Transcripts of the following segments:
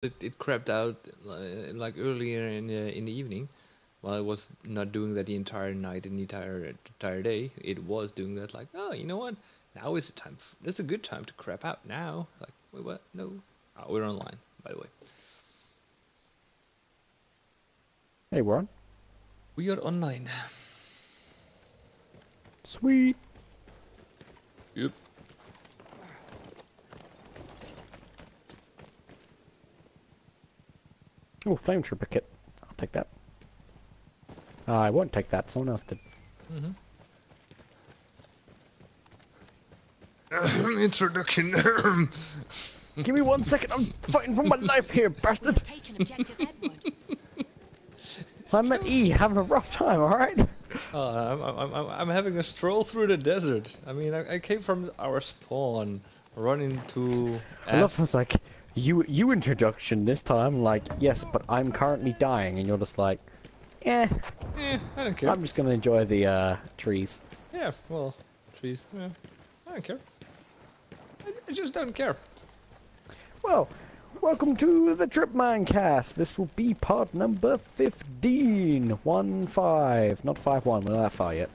It crapped out like earlier in the evening. While I was not doing that the entire night and the entire day, it was doing that like, oh, you know what? Now is the time. It's a good time to crap out now. Like, wait, what? No. Oh, we're online, by the way. Hey, we're on. We are online. Sweet. Yep. Oh, flame trooper kit. I'll take that. I won't take that. Someone else did. Introduction. Give me 1 second. I'm fighting for my life here, bastard. I'm at E, having a rough time. All right. I'm having a stroll through the desert. I mean, I came from our spawn, running to. I love how it's like you introduction this time. Like, yes, but I'm currently dying, and you're just like, eh. I don't care. I'm just gonna enjoy the trees. Yeah, well, trees. Yeah, I don't care. I just don't care. Well, welcome to the Tripmine cast. This will be part number 15. 1-5, not 5-1. We're not that far yet.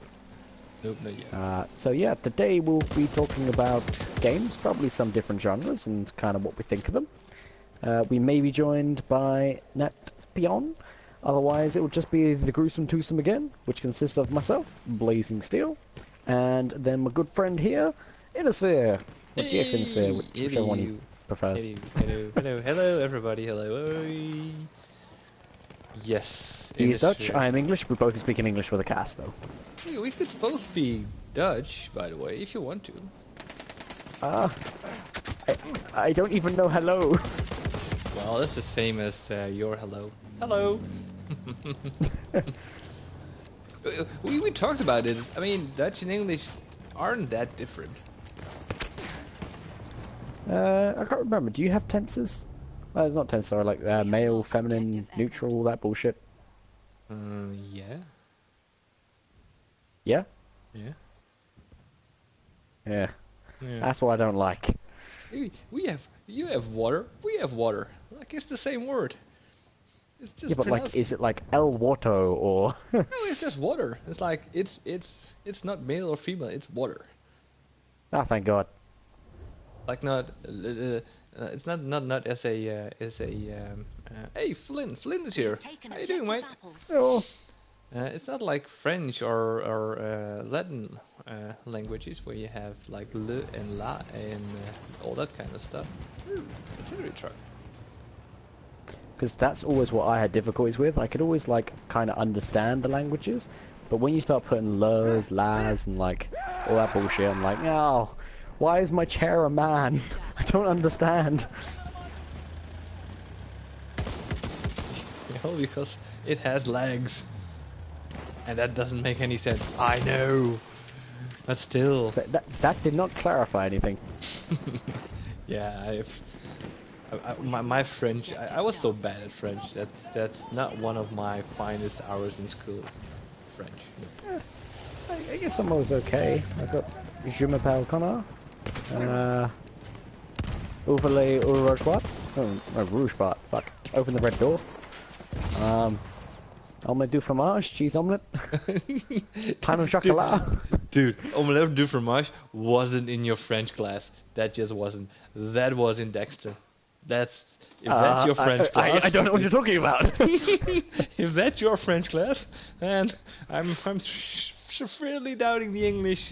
Nope, not yet. So yeah, today we'll be talking about games, probably some different genres, and kind of what we think of them. We may be joined by Natpigen. Otherwise, it will just be the gruesome twosome again, which consists of myself, Blazing Steel, and then my good friend here, Innersphere. With the Innersphere, whichever one he prefers. Hello, everybody. Hello. Yes. He's Dutch, I am English. We both speak in English for the cast, though. Hey, we could both be Dutch, by the way, if you want to. I don't even know hello. Well, that's the same as your hello. Hello. we talked about it. I mean, Dutch and English aren't that different. I can't remember. Do you have tenses? Not tenses, sorry, like male, feminine, neutral, all that bullshit. Yeah. Yeah? Yeah. Yeah. Yeah. That's what I don't like. You have water. We have water. Like it's the same word. It's just Yeah, but pronounced... like, is it like El Wato or? No, it's just water. It's like it's not male or female. It's water. Ah, thank God. Like not. It's not as a hey, Flynn is here. How you doing, mate? Oh. It's not like French or Latin languages where you have like le and la and all that kind of stuff. Artillery truck. Because that's always what I had difficulties with. I could always like kind of understand the languages, but when you start putting lurs, las, and like all that bullshit, I'm like, no, why is my chair a man? I don't understand. You know, because it has legs. And that doesn't make any sense. I know. But still. So that did not clarify anything. Yeah, my French, I was so bad at French. That's not one of my finest hours in school. French. Nope. I guess I'm always okay. I've got Je m'appelle Connor. Overlay Rouge-Bot. Oh, Rouge-Bot. Fuck. Open the red door. Omelette du fromage, cheese omelette. Pain au chocolat. Dude, omelette du fromage wasn't in your French class. That just wasn't. That was in Dexter. If that's your French class. I don't know what you're talking about. If that's your French class, then I'm severely doubting the English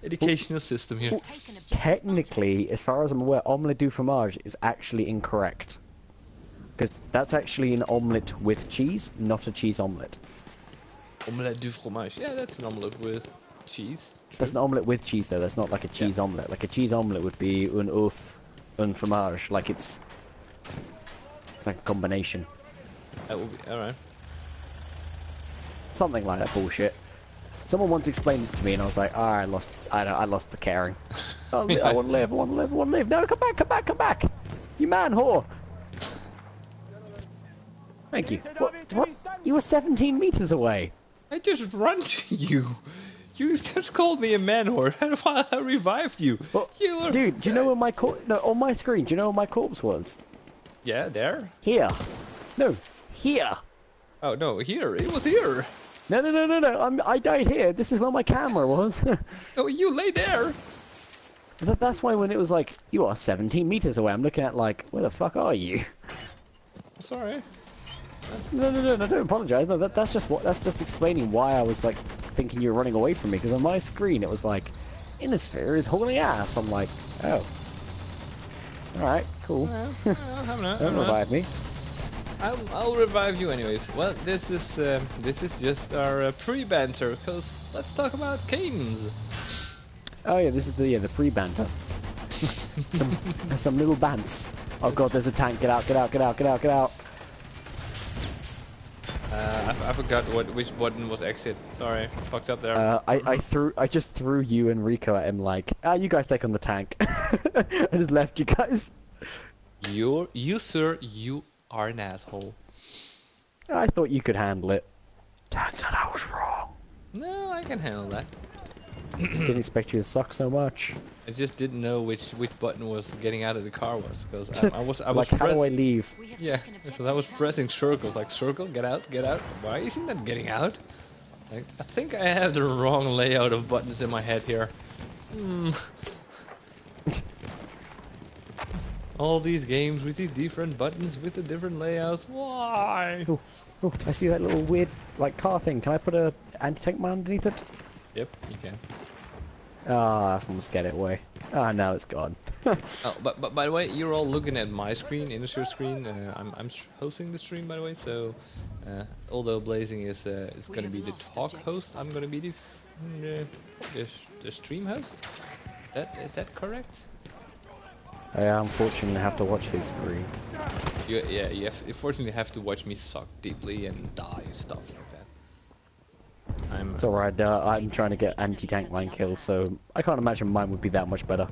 educational system here. Technically, as far as I'm aware, omelette du fromage is actually incorrect. Because that's actually an omelette with cheese, not a cheese omelette. Omelette du fromage. Yeah, that's an omelette with cheese. True. That's an omelette with cheese, though. That's not like a cheese omelette. Like a cheese omelette would be un oeuf, un fromage. Like it's like a combination. That would be alright. Something like that bullshit. Someone once explained it to me, and I was like, I lost the caring. I want to live. I want to live. I want to live. No, come back, come back, come back. You man whore. Thank you. What? You were 17 meters away. I just run to you. You just called me a man whore. While I revived you. Well, dude, do you know where my on my screen? Do you know where my corpse was? Yeah, there. Here. No, here. Oh no, here. It was here. No, no, no, no, no. I died here. This is where my camera was. Oh, you lay there. That's why when it was like, you are 17 meters away, I'm looking at like, where the fuck are you? Sorry. No, no, no, no, don't apologize. No, that's just explaining why I was like thinking you were running away from me. Because on my screen it was like, Innersphere is holding ass. I'm like, oh, all right, cool. Don't revive me. I'll revive you anyways. Well, this is just our pre-banter. Cause let's talk about games. Oh yeah, this is the pre-banter. some little bants. Oh god, there's a tank. Get out! Get out! Get out! Get out! Get out! I forgot which button was exit. Sorry, fucked up there. I just threw you and Rico at him like, you guys take on the tank. I just left you guys. You sir, you are an asshole. I thought you could handle it. Turns out I was wrong. No, I can handle that. Didn't expect you to suck so much. I just didn't know which button was getting out of the car was, because I was like, how do I leave? Yeah, so I was pressing circles, like circle, get out, get out. Why isn't that getting out? Like, I think I have the wrong layout of buttons in my head here. All these games with these different buttons with the different layouts. Why? Oh, oh, I see that little weird like car thing. Can I put a anti-tank mine underneath it? Yep, you can. Ah, someone scared it away. Ah, now it's gone. Oh, but by the way, you're all looking at my screen, Innersphere screen. I'm hosting the stream, by the way. So, although Blazing is going to be the talk host, I'm going to be the stream host. Is that correct? I unfortunately have to watch his screen. You unfortunately have to watch me suck deeply and die and stuff like that. It's alright, I'm trying to get anti-tank mine kills, so I can't imagine mine would be that much better.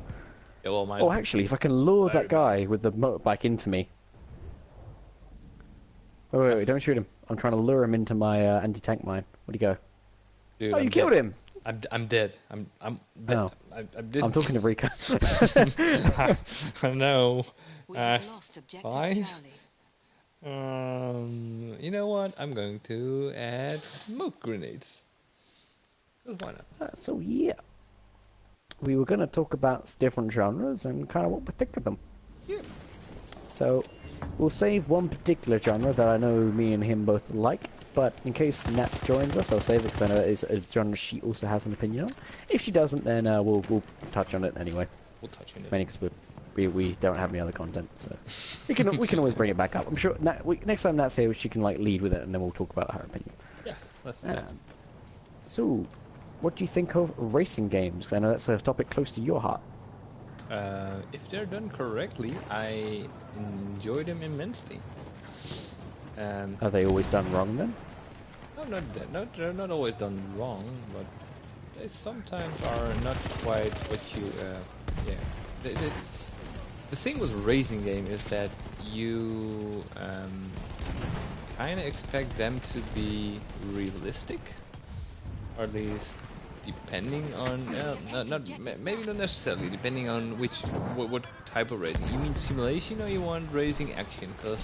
Yeah, well, mine. Oh, actually, if I can lure that guy with the motorbike into me. Wait, don't shoot him. I'm trying to lure him into my anti-tank mine. Where'd he go? Dude, oh, you killed him! I'm dead. I'm dead. Oh. I'm talking to Rika. I know. Fine. You know what? I'm going to add smoke grenades. Why not? So yeah, we were going to talk about different genres and kind of what we think of them. Yeah. So we'll save one particular genre that I know me and him both like. But in case Nat joins us, I'll save it because I know it is a genre she also has an opinion on. If she doesn't, then we'll touch on it anyway. We'll touch on it. Mainly because we don't have any other content, so we can always bring it back up. I'm sure next time Nat's here, she can like lead with it, and then we'll talk about her opinion. Yeah, let's do that. So, what do you think of racing games? 'Cause I know that's a topic close to your heart. If they're done correctly, I enjoy them immensely. Are they always done wrong then? No, they're not always done wrong, but they sometimes are not quite what you. Yeah. The thing with racing game is that you kind of expect them to be realistic, or at least depending on maybe not necessarily depending on what type of racing. You mean simulation or you want racing action? Because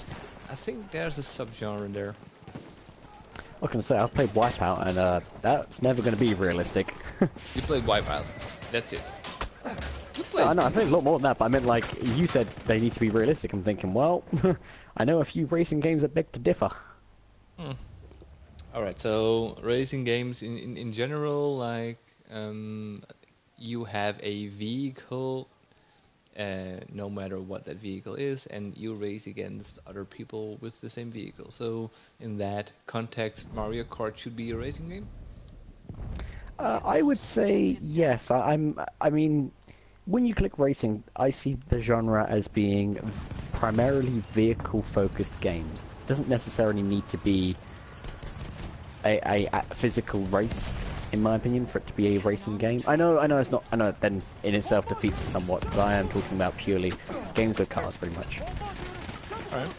I think there's a subgenre there. I was going to say, I've played Wipeout, and that's never going to be realistic. You played Wipeout. That's it. I know, I played a lot more than that, but I meant like, you said they need to be realistic. I'm thinking, well, I know a few racing games that beg to differ. Alright, so racing games in general, like, you have a vehicle, no matter what that vehicle is, and you race against other people with the same vehicle. So in that context, Mario Kart should be a racing game? I would say yes. I mean, when you click racing, I see the genre as being primarily vehicle-focused games. It doesn't necessarily need to be a physical race, in my opinion, for it to be a racing game. I know it's not. I know that then in itself defeats it somewhat, but I am talking about purely games with cars, pretty much. Alright.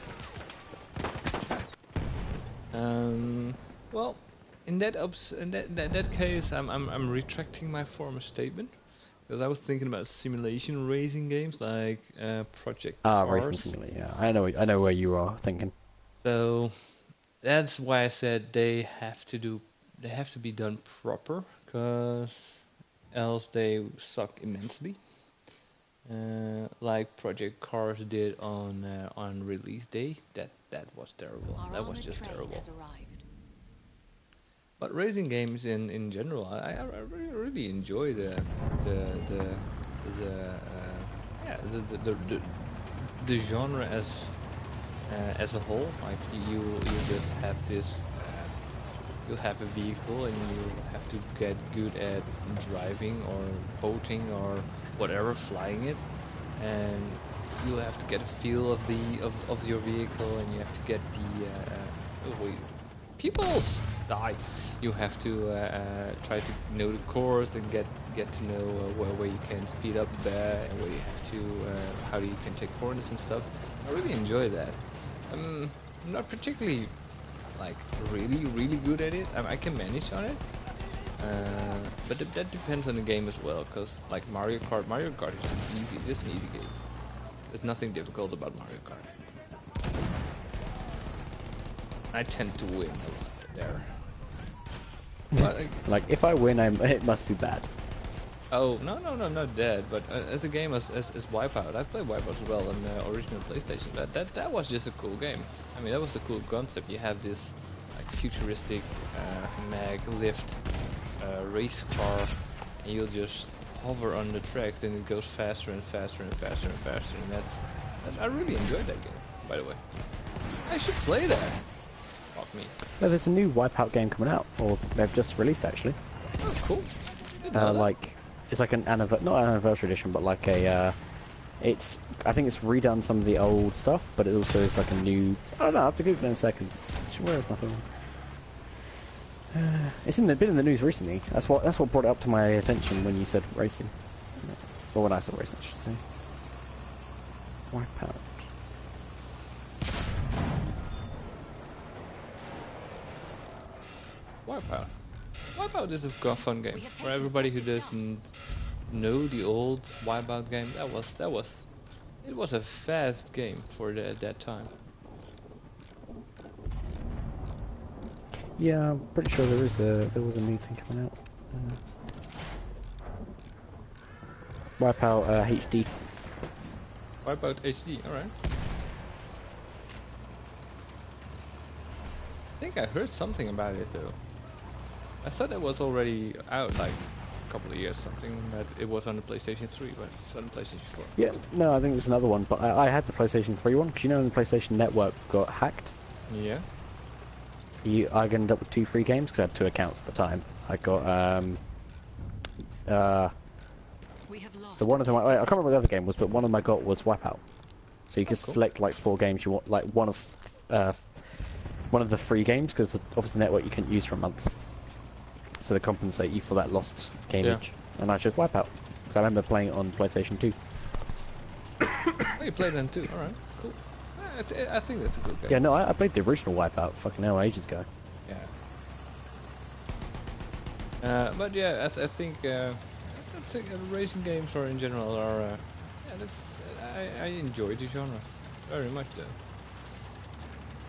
Well, in that case, I'm retracting my former statement. Because I was thinking about simulation racing games like Project Racing Cars. Simulator. Yeah, I know where you are thinking. So that's why I said they have to be done proper, cause else they suck immensely. Like Project Cars did on release day. That was terrible. Our That was armored just train terrible. has arrived. But racing games in general, I really enjoy the yeah the genre as a whole. Like you just have this. You have a vehicle and you have to get good at driving or boating or whatever, flying it, and you have to get a feel of of your vehicle, and you have to get the oh wait, peoples die. You have to try to know the course and get to know where you can speed up and where you have to how you can take corners and stuff. I really enjoy that. I'm not particularly like really good at it. I can manage on it, but that depends on the game as well. Cause like Mario Kart is just easy. It's an easy game. There's nothing difficult about Mario Kart. I tend to win a lot there. But, Like, if I win, it must be bad. oh no, not that. But as a game as Wipeout, I played Wipeout as well on the original PlayStation. That was just a cool game. I mean, that was a cool concept. You have this like futuristic mag lift race car, and you'll just hover on the track, then it goes faster and faster and faster and faster. And that's I really enjoyed that game. By the way, I should play that. Fuck me. No, there's a new Wipeout game coming out, or they've just released actually. Oh, cool. Didn't know that. Like, it's like an not an anniversary edition, but like a, I think it's redone some of the old stuff, but it also is like a new. I don't know. I have to Google it in a second. Where is my phone? It's been in the news recently. That's what brought it up to my attention when you said racing, or when I said racing, I should say. Wipeout. Wipeout. Wipeout is a fun game for everybody who doesn't know the old Wipeout game. It was a fast game for that time. Yeah, I'm pretty sure there was a new thing coming out. Wipeout HD. Wipeout HD, alright. I think I heard something about it though. I thought it was already out like a couple of years, something that it was on the PlayStation 3, but it's on the PlayStation 4. Yeah, no, I think there's another one, but I had the PlayStation 3 one, because you know when the PlayStation Network got hacked? Yeah. I ended up with 2 free games, because I had 2 accounts at the time. I got, We have lost the one of them, I can't remember what the other game was, but one of them I got was Wipeout. So you could cool. select like 4 games you want, like one of the free games, because obviously the network you couldn't use for a month. So to compensate you for that lost gameage. And I chose Wipeout, because I remember playing it on PlayStation 2. Oh, you played them too, alright, cool. I think that's a good game. Yeah, no, I played the original Wipeout fucking hell ages ago. Yeah. But yeah, I think racing games or in general are yeah, I enjoy the genre very much though.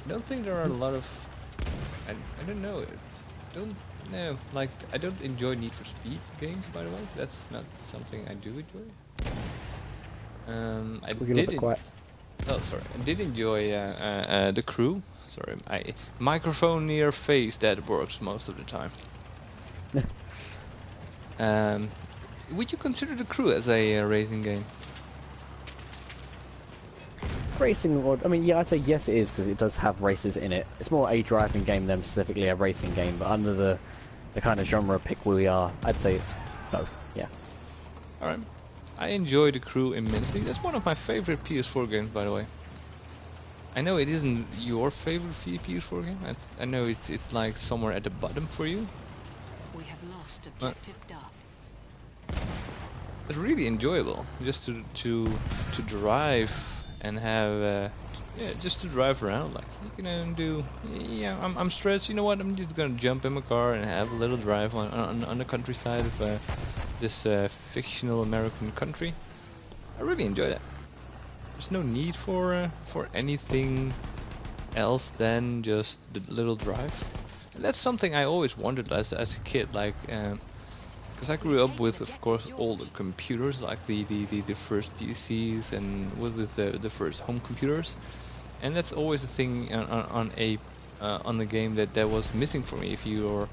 I don't think there are a lot of I don't know. Don't know. Like I don't enjoy Need for Speed games, by the way. That's not something I do enjoy. I did. Oh, sorry. I did enjoy the Crew. Sorry, microphone near face. That works most of the time. Would you consider the Crew as a racing game? Racing, or I mean, yeah, I'd say yes, it is because it does have races in it. It's more a driving game than specifically a racing game, but under the kind of genre pick we are, I'd say it's both. Yeah. All right. I enjoy the Crew immensely. That's one of my favorite PS4 games, by the way. I know it isn't your favorite PS4 game. I know it's like somewhere at the bottom for you. We have lost objective Duff. It's really enjoyable just to drive and have yeah, just to drive around. Like you can do. Yeah, I'm stressed. You know what? I'm just gonna jump in my car and have a little drive on the countryside this fictional American country. I really enjoy that. There's no need for anything else than just the little drive. And that's something I always wondered as a kid, like, because I grew up with, of course, older computers, like the first PCs and with the first home computers, and that's always a thing on the game that was missing for me. If you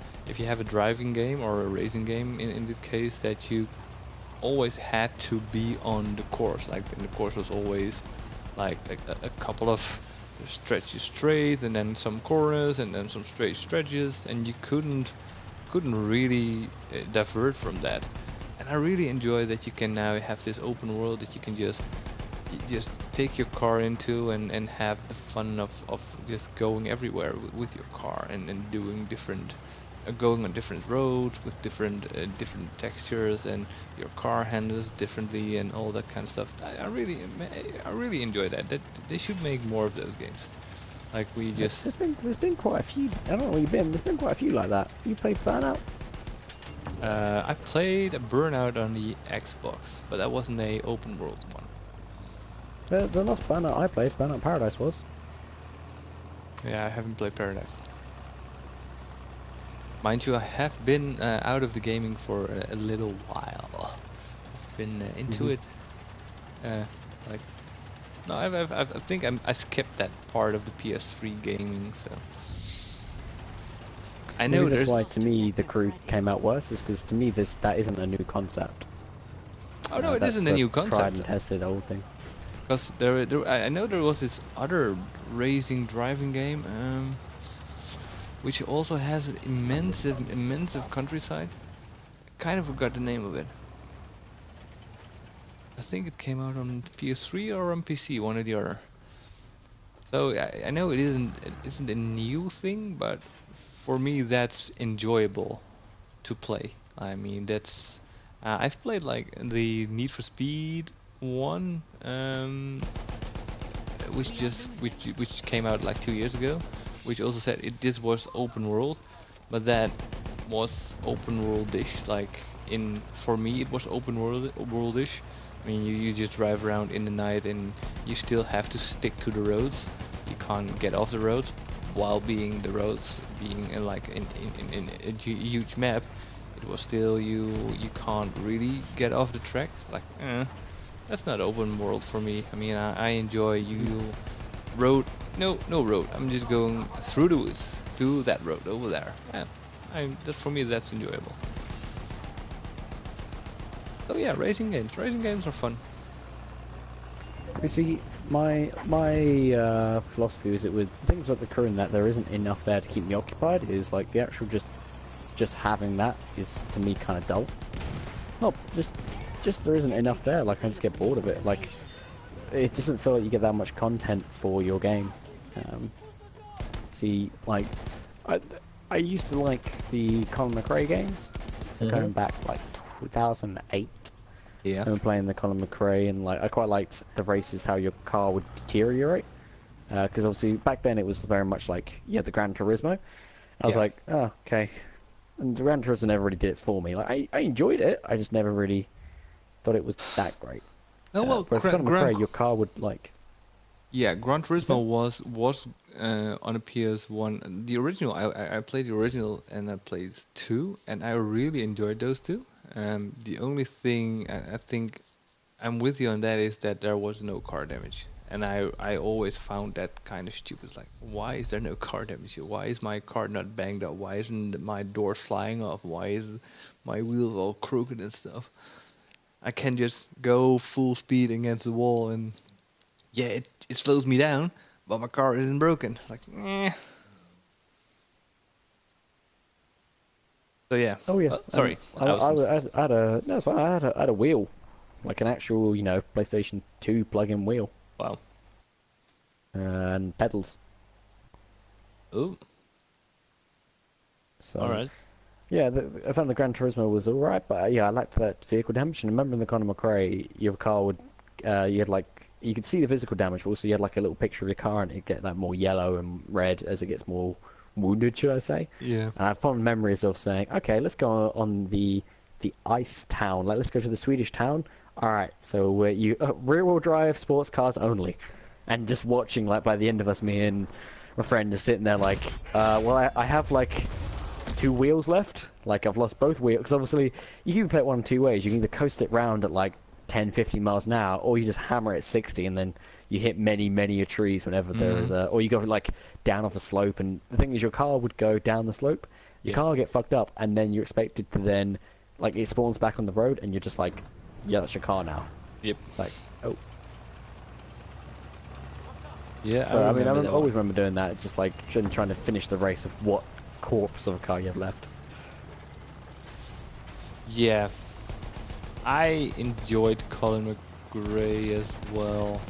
have a driving game or a racing game, in the case that you always had to be on the course, like, and the course was always like a couple of stretches straight, and then some corners, and then some straight stretches, and you couldn't really divert from that. And I really enjoy that you can now have this open world that you can just take your car into and have the fun of just going everywhere with your car and doing different going on different roads with different textures, and your car handles differently and all that kind of stuff. I really enjoy that. That they should make more of those games. Like we just There's been quite a few. I don't know where you've been. There's been quite a few like that. You played Burnout? I played a Burnout on the Xbox, but that wasn't a open world one. The last Burnout I played, Burnout Paradise was. Yeah, I haven't played Paradise. Mind you, I have been out of the gaming for a little while. I've been into it. Like, no, I think I skipped that part of the PS3 gaming. So I know Maybe that's there's. why to me the crew came out worse, is because to me that isn't a new concept. Oh no, it That's isn't a the new concept. tried and tested old thing. Because I know there was this other racing driving game, which also has an immense countryside. I kind of forgot the name of it. I think it came out on PS3 or on PC, one or the other. So I know it isn't a new thing, but for me that's enjoyable to play. I mean, that's I've played like the Need for Speed one, which came out like 2 years ago, which also said this was open world, but that was open world-ish. Like for me it was open world-ish. I mean, you just drive around in the night and you still have to stick to the roads. You can't get off the roads while being the roads being like in a huge map. It was still you can't really get off the track. Like, that's not open world for me. I mean, I enjoy you road. No road. I'm just going through the woods to that road over there. Yeah, for me that's enjoyable. So yeah, racing games. Racing games are fun. You see, my philosophy is that with things like the crew and that there isn't enough there to keep me occupied. Is like the actual just having that is to me kind of dull. Not just there isn't enough there. Like I just get bored of it. Like it doesn't feel like you get that much content for your game. See, like I used to like the Colin McRae games. So going back like 2008. Yeah. I was playing the Colin McRae, and like I quite liked the races, how your car would deteriorate. Because obviously back then it was very much like the Gran Turismo. I was like, oh, okay. And the Gran Turismo never really did it for me. Like I enjoyed it, I just never really thought it was that great. Oh well, whereas Colin McRae, your car would like. Yeah, Gran Turismo was on a PS1. The original, I played the original and I played 2, and I really enjoyed those two. The only thing I think I'm with you on that is that there was no car damage, and I always found that kind of stupid. Like, why is there no car damage here? Why is my car not banged up? Why isn't my doors flying off? Why is my wheels all crooked and stuff? I can just go full speed against the wall, and yeah, it slows me down, but my car isn't broken. Like, eh. So yeah. Oh yeah. Sorry. I had a no, it's fine. I had a wheel, like an actual PlayStation 2 plug-in wheel. Wow. And pedals. Ooh. So. All right. Yeah, I found the Gran Turismo was alright, but I liked that vehicle damage. And remember in the Conor McRae, your car would, you had like, you could see the physical damage, but also you had like a little picture of your car, and it'd get like more yellow and red as it gets more wounded, should I say? Yeah. And I have fond memories of saying, okay, let's go on the the ice town. Like, let's go to the Swedish town. All right, so rear-wheel drive sports cars only, and just watching like by the end of us, me and my friend just sitting there like, well, I have like 2 wheels left. Like I've lost both wheels because obviously you can play it one of 2 ways. You can either coast it round at like 10, 15 miles an hour, or you just hammer it at 60 and then you hit many a trees whenever there is a, or you go like down off a slope. And the thing is, your car would go down the slope, your car will get fucked up, and then you're expected to then like it spawns back on the road, and you're just like, yeah, that's your car now. Yep. It's like, oh. Yeah. So I mean, I always remember doing that, just like trying to finish the race of what corpse of a car you have left. Yeah. I enjoyed Colin McRae as well,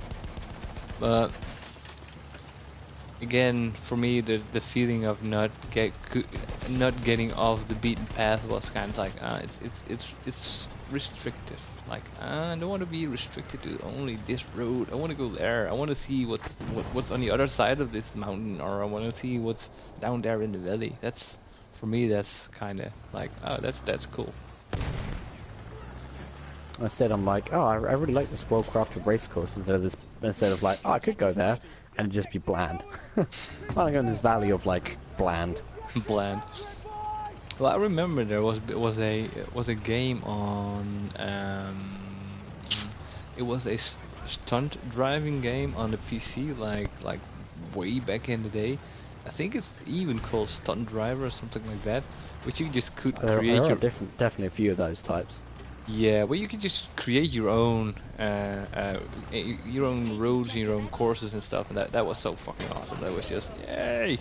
but again, for me, the feeling of not getting off the beaten path was kind of like, it's restrictive. Like, I don't want to be restricted to only this road. I want to go there. I want to see what's on the other side of this mountain, or I want to see what's down there in the valley. That's, for me, that's kind of like, oh, that's cool. Instead, I'm like, oh, I really like this well-crafted race course. Instead of like, oh, I could go there and just be bland. I go in this valley of like bland. Bland. Well, I remember there was a game on it was a stunt driving game on the PC, like way back in the day. I think it's even called Stunt Driver or something like that, which you just could create there are your definitely a few of those types. Yeah, well, you could just create your own roads and your own courses and stuff, and that was so fucking awesome. That was just, yay!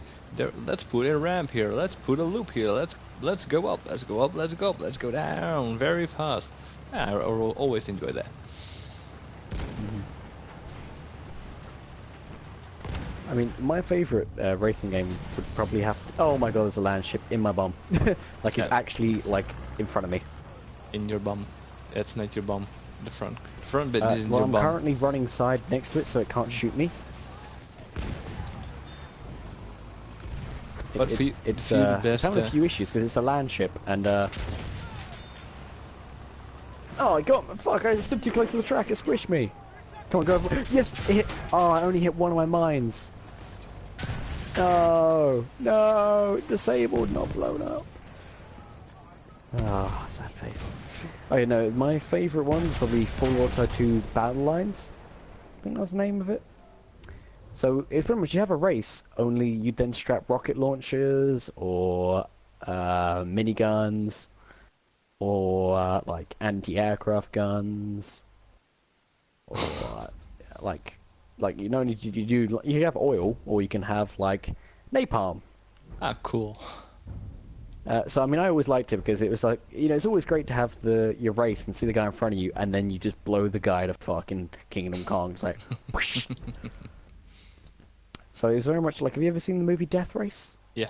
Let's put a ramp here. Let's put a loop here. Let's go up. Let's go up. Let's go up. Let's go down very fast. Yeah, I always enjoy that. I mean, my favorite racing game would probably have. Oh my god, there's a land ship in my bum. Like it's actually like in front of me. In your bum. That's not your bum. The front bit isn't well, your bum. I'm currently running side next to it, so it can't shoot me. But it's having a few issues because it's a land ship, and oh, I got fuck! I stood too close to the track. It squished me. Come on, go! Yes, it hit. Oh, I only hit one of my mines. No, disabled, not blown up. Ah, sad face. Oh, you know, my favourite one is probably Full Auto 2 Battle Lines. I think that was the name of it. So, it's pretty much you have a race, only you then strap rocket launchers, or miniguns, or like anti-aircraft guns, or like you know, you have oil, or you can have like napalm. Ah, cool. So I mean, I always liked it because it was like, you know, it's always great to have your race and see the guy in front of you, and then you just blow the guy to fucking Kingdom Kong. It's like, whoosh. So it was very much like, have you ever seen the movie Death Race? Yeah.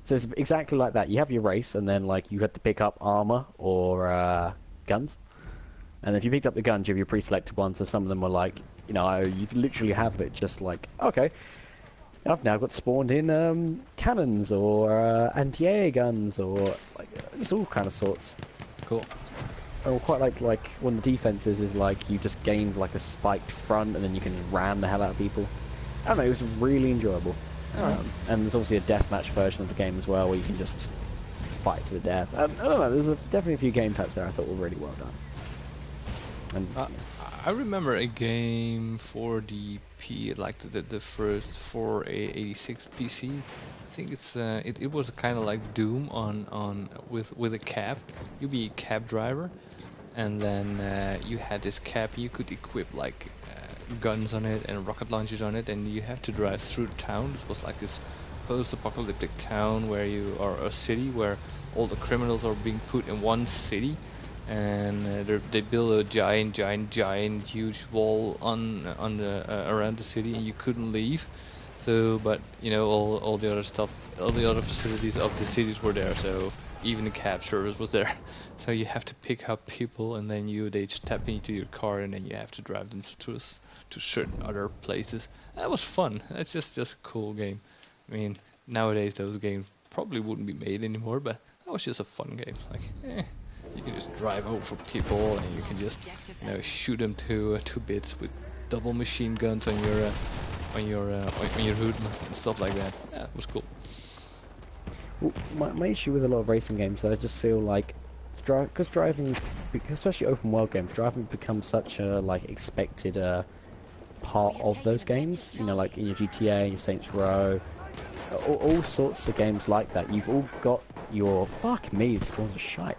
So it's exactly like that. You have your race, and then like you had to pick up armor or guns, and if you picked up the guns, you have your pre-selected ones. So some of them were like, you know, you literally have it just like, okay, I've now got spawned in cannons or anti-air guns or like it's all kind of sorts. Cool. I quite like one of the defenses is like you just gained like a spiked front and then you can ram the hell out of people. I don't know, it was really enjoyable. And there's obviously a deathmatch version of the game as well where you can just fight to the death. I don't know, there's definitely a few game types there I thought were really well done. And I remember a game for the like the first 486 PC. I think it was kind of like Doom on with a cab. You'd be a cab driver, and then you had this cab. You could equip like guns on it and rocket launchers on it, and you have to drive through the town. This was like this post-apocalyptic town where you are a city where all the criminals are being put in one city. And they build a giant, huge wall on the around the city, and you couldn't leave. So, but you know, all the other stuff, all the other facilities of the cities were there. So even the cab service was there. So you have to pick up people, and then they step into your car, and then you have to drive them to certain other places. That was fun. It's just a cool game. I mean, nowadays those games probably wouldn't be made anymore, but that was just a fun game. Like, you can just drive over people and you can just, shoot them to bits with double machine guns on your hood and stuff like that. Yeah, it was cool. Well, my issue with a lot of racing games, I just feel like, because driving, especially open world games, driving becomes such a expected part of those games. You know, like in your GTA, your Saints Row, all sorts of games like that. You've all got your fuck me, this one's a shite.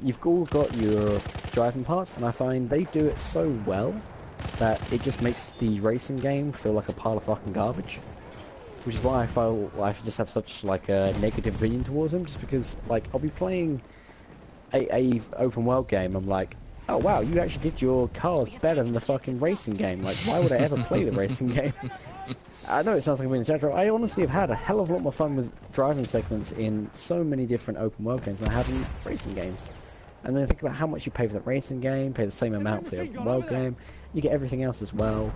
You've all got your driving parts, and I find they do it so well that it just makes the racing game feel like a pile of fucking garbage. Which is why I feel I just have such a negative opinion towards them, just because I'll be playing a open world game, I'm like, oh wow, you actually did your cars better than the fucking racing game. Like, why would I ever play the racing game? I know it sounds like I'm being exaggerated. I honestly have had a hell of a lot more fun with driving segments in so many different open world games than I have in racing games. And then think about how much you pay for that racing game, pay the same amount for the open world game, you get everything else as well.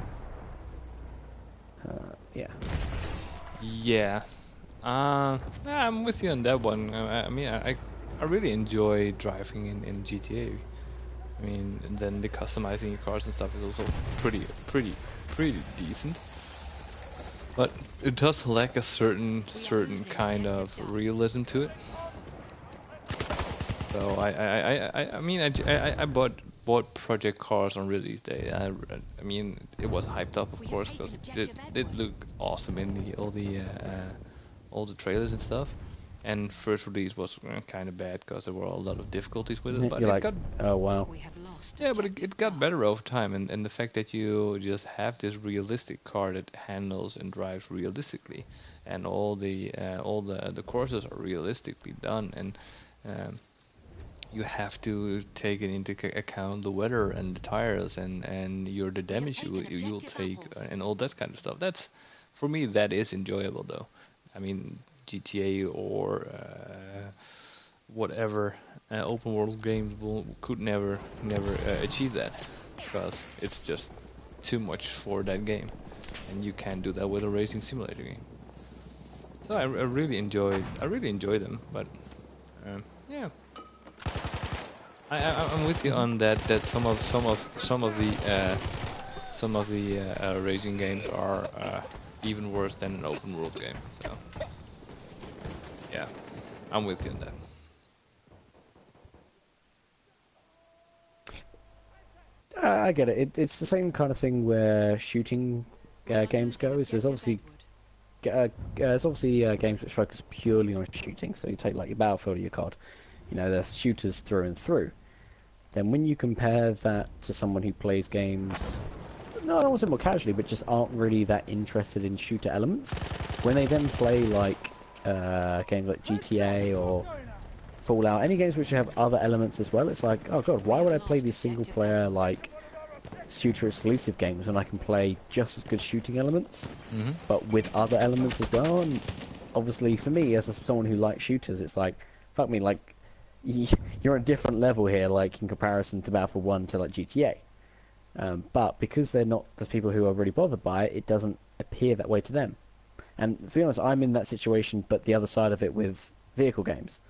Yeah. Yeah, I'm with you on that one. I mean, I really enjoy driving in GTA. I mean, and then the customizing your cars and stuff is also pretty decent. But it does lack a certain kind of realism to it. So I mean, I bought Project Cars on release day. I mean, it was hyped up, of course, because it did look awesome in all the trailers and stuff. And first release was kind of bad because there were a lot of difficulties with it. But You're it got, oh wow. yeah, but it got better over time. And the fact that you just have this realistic car that handles and drives realistically, and all the courses are realistically done, and you have to take it into account the weather and the tires and the damage you'll take and all that kind of stuff. That's, for me, that is enjoyable though. I mean, GTA or whatever open world games could never achieve that, because it's just too much for that game, and you can't do that with a racing simulator game. So I really enjoy them, but yeah. I'm with you on that. That some of the racing games are even worse than an open world game. So yeah, I'm with you on that. I get it. It's the same kind of thing where shooting games go. There's obviously games which focus purely on shooting. So you take your Battlefield or your COD. You know, they're shooters through and through. Then when you compare that to someone who plays games, no, I don't want to say more casually, but just aren't really that interested in shooter elements, when they then play games like GTA or Fallout, any games which have other elements as well, it's like, oh god, why would I play these single player shooter exclusive games when I can play just as good shooting elements, but with other elements as well? And obviously for me, as someone who likes shooters, it's like, fuck me, you're on a different level here, in comparison to Battlefield 1 to GTA. But because they're not the people who are really bothered by it, it doesn't appear that way to them. And to be honest, I'm in that situation, but the other side of it with vehicle games.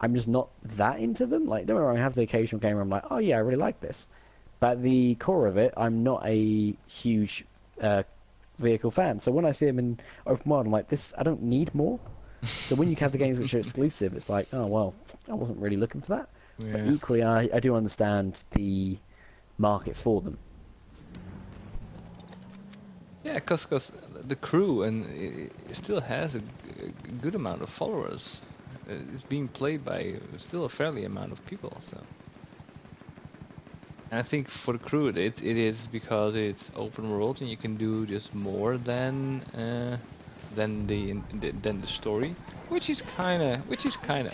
I'm just not that into them. Don't get me wrong, I have the occasional game where I'm like, oh yeah, I really like this. But at the core of it, I'm not a huge vehicle fan. So when I see them in open world, I'm like, this, I don't need more. So when you have the games which are exclusive, it's like, oh well, I wasn't really looking for that. Yeah. But equally, I do understand the market for them. Yeah, because the crew it still has a good amount of followers. It's being played by still a fairly amount of people. So, and I think for the crew, it is because it's open world and you can do just more than the story, which is kind of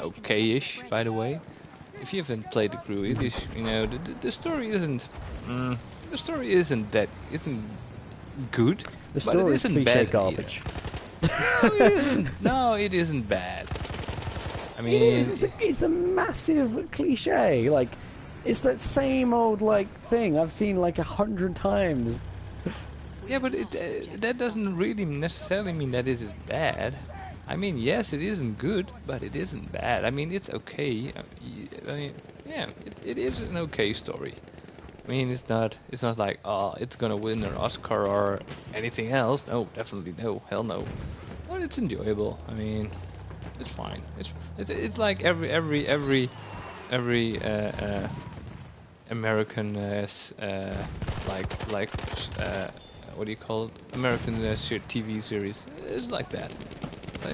okay-ish, by the way. If you haven't played the crew, it is, the story isn't good. The story is cliche garbage. No, it isn't bad. I mean, it is. It's a massive cliche. It's that same old thing I've seen 100 times. Yeah, but that doesn't really necessarily mean that it is bad. I mean, yes, it isn't good, but it isn't bad. I mean, it's okay. I mean, yeah, it is an okay story. I mean, it's not like, oh, it's gonna win an Oscar or anything else. No, definitely no, hell no. But it's enjoyable. I mean, it's fine. It's like every American like what do you call it? American TV series. It's like that.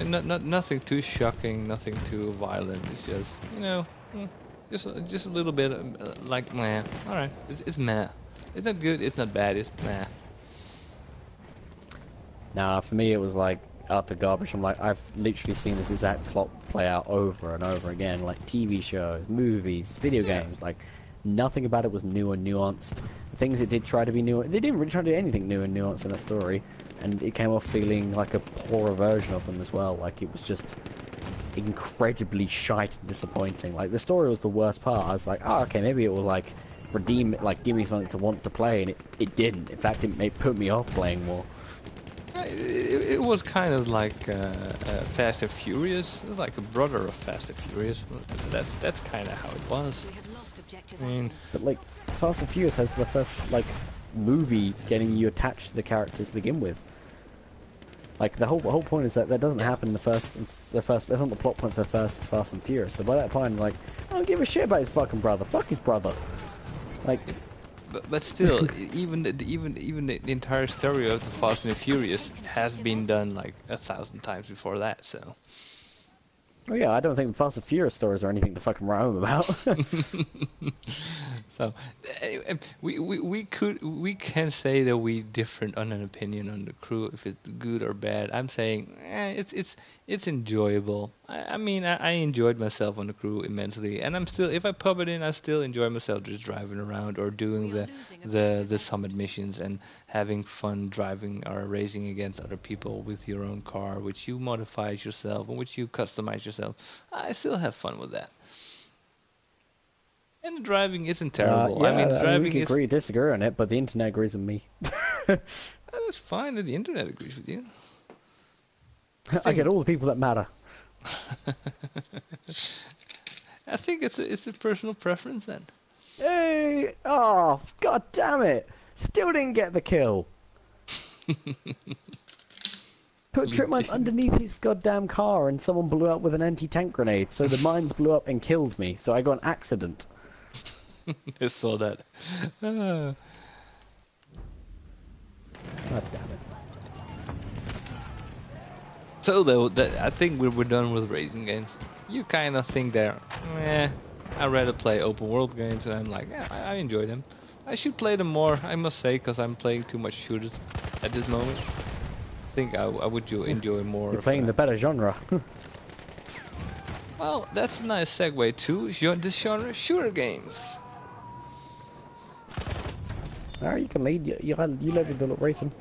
Nothing too shocking, nothing too violent. It's just just a little bit like meh. All right, it's meh. It's not good. It's not bad. It's meh. Nah, for me it was like utter garbage. I'm like, I've literally seen this exact plot play out over and over again, like TV shows, movies, video games. Like, nothing about it was new and nuanced. The things it did try to be new, they didn't really try to do anything new and nuanced in that story, and it came off feeling like a poorer version of them as well. Like, it was just incredibly shite and disappointing. Like, the story was the worst part. I was like, oh, okay, maybe it will like redeem it, like give me something to want to play, and it didn't. In fact, it put me off playing more. It was kind of like Fast and Furious, like a brother of Fast and Furious. That's kind of how it was. We have lost objective I mean, But like, Fast and Furious has the first like movie getting you attached to the characters to begin with. Like the whole point is that doesn't happen in the first. That's not the plot point for the first Fast and Furious. So by that point, like, I don't give a shit about his fucking brother. Fuck his brother. Like, but still, even the entire story of the Fast and the Furious has been done like 1,000 times before that. So. oh yeah, I don't think the Fast and Furious stories are anything to fucking write home about. So we can say that we different on an opinion on the crew if it's good or bad. I'm saying it's enjoyable. I mean I enjoyed myself on the crew immensely, and I'm still, if I pub it in, I still enjoy myself just driving around or doing the summit missions and having fun driving or racing against other people with your own car, which you modify yourself and which you customize yourself. I still have fun with that. And the driving isn't terrible. yeah, I mean, the we driving can is... agree, disagree on it, but the internet agrees with me. That's fine that the internet agrees with you. I get all the people that matter. I think it's a personal preference then. Hey! Oh, god damn it! Still didn't get the kill. Put trip mines underneath his goddamn car, and someone blew up with an anti-tank grenade, so the mines blew up and killed me, so I got an accident. I saw that. God damn it. So though, I think we're done with racing games. You kind of think they're, I'd rather play open world games, and I'm like, yeah, I enjoy them. I should play them more, I must say, because I'm playing too much shooters at this moment. I think I would enjoy more. You're playing the better genre. Well, that's a nice segue to this genre, shooter games. Alright, you can lead. You led with the racing.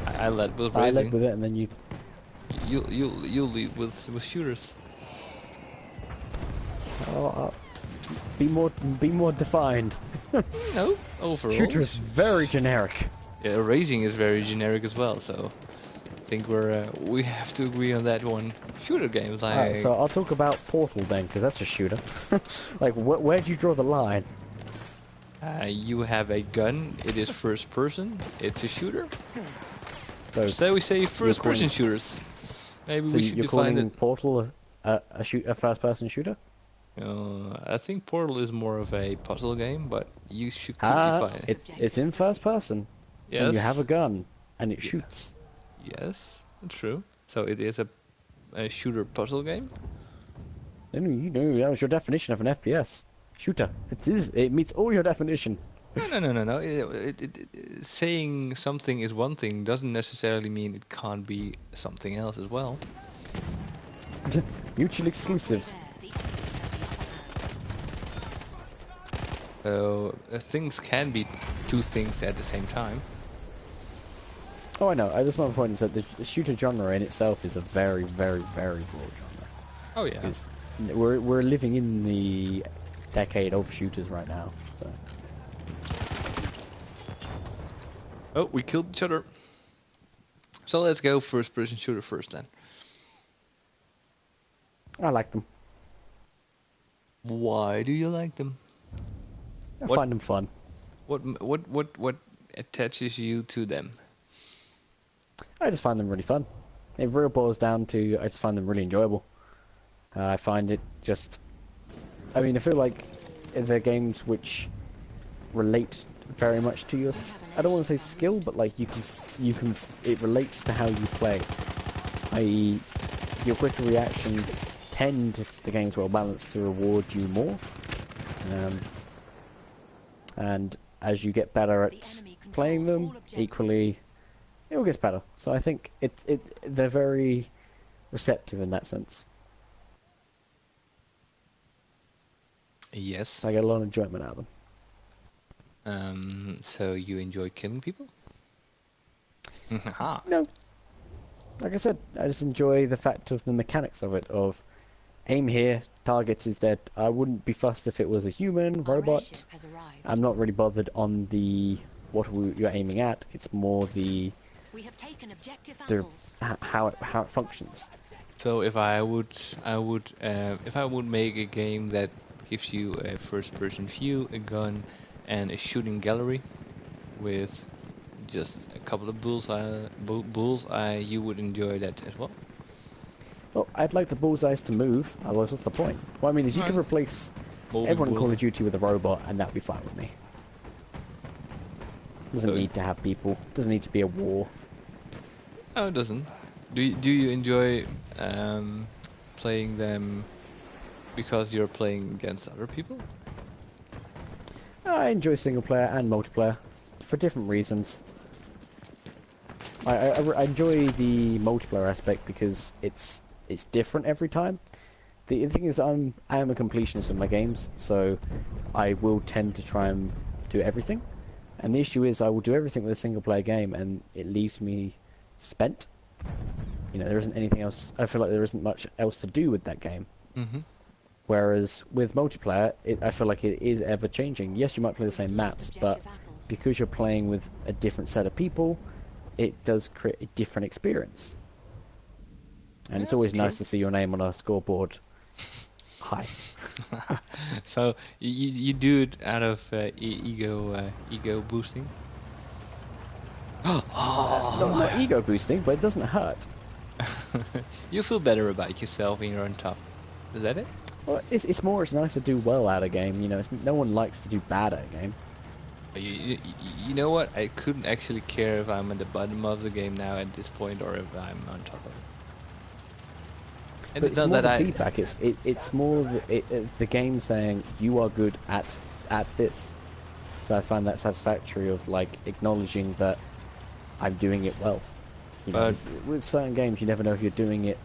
I led with I racing. led with it, and then you. You lead with shooters. Be more defined. No, overall. Shooter is very generic. Yeah, racing is very generic as well. So I think we have to agree on that one. Shooter games, like. Alright, so I'll talk about Portal then, because that's a shooter. Like, where do you draw the line? You have a gun. It is first person. It's a shooter. So we say first person shooters. Maybe so we should you're define calling it. Portal a first person shooter? I think Portal is more of a puzzle game, but you should define it. It's in first person. Yes. And you have a gun, and it shoots. Yes, that's true. So it is a shooter puzzle game. You know, that was your definition of an FPS. Shooter. It meets all your definition. No. Saying something is one thing doesn't necessarily mean it can't be something else as well. Mutually exclusive. So things can be two things at the same time. Oh, I know. That's my point. Is that the shooter genre in itself is a very, very, very broad genre. Oh yeah. Because we're living in the decade of shooters right now. So. Oh, we killed each other. So let's go first person shooter first then. I like them. Why do you like them? I What find them fun. what attaches you to them? I just find them really fun. It really boils down to I just find them really enjoyable. I find it just. I mean, I feel like they're games which relate very much to your. I don't want to say skill, but like it relates to how you play. I.e., your quicker reactions tend, if the game's well balanced, to reward you more. And as you get better at playing them, equally, it all gets better. So I think they're very receptive in that sense. Yes. So I get a lot of enjoyment out of them. So you enjoy killing people? Haha. No, like I said, I just enjoy the fact of the mechanics of it. Of aim here, target is dead. I wouldn't be fussed if it was a human, Our robot. airship has arrived. I'm not really bothered on the you're aiming at. It's more We have taken objective the apples. how it functions. So if I would make a game that gives you a first-person view, a gun, and a shooting gallery with just a couple of bullseye, you would enjoy that as well. Well, I'd like the bullseyes to move. Otherwise, what's the point? What I mean is, you could Right. replace Moving everyone in Call bullseye. of Duty with a robot, and that'd be fine with me. Doesn't So- need to have people. Doesn't need to be a war. No, it doesn't. Do you enjoy playing them because you're playing against other people? I enjoy single player and multiplayer for different reasons. I enjoy the multiplayer aspect because it's different every time. The thing is, I am a completionist with my games, so I will tend to try and do everything. And the issue is, I will do everything with a single player game, and it leaves me spent. You know, there isn't anything else. I feel like there isn't much else to do with that game. Mm-hmm. Whereas with multiplayer, I feel like it is ever changing. Yes, you might play the same maps, but because you're playing with a different set of people, it does create a different experience. And it's always nice to see your name on a scoreboard. Hi. So you do it out of ego boosting. Not ego boosting, but it doesn't hurt. You feel better about yourself when you're on top. Is that it? Well, it's nice to do well at a game. You know, no one likes to do bad at a game. You know what? I couldn't actually care if I'm at the bottom of the game now at this point or if I'm on top of it. And But it's not more that the feedback. It's more the game saying you are good at this. So I find that satisfactory of like acknowledging that I'm doing it well. You know, But- with certain games, you never know if you're doing it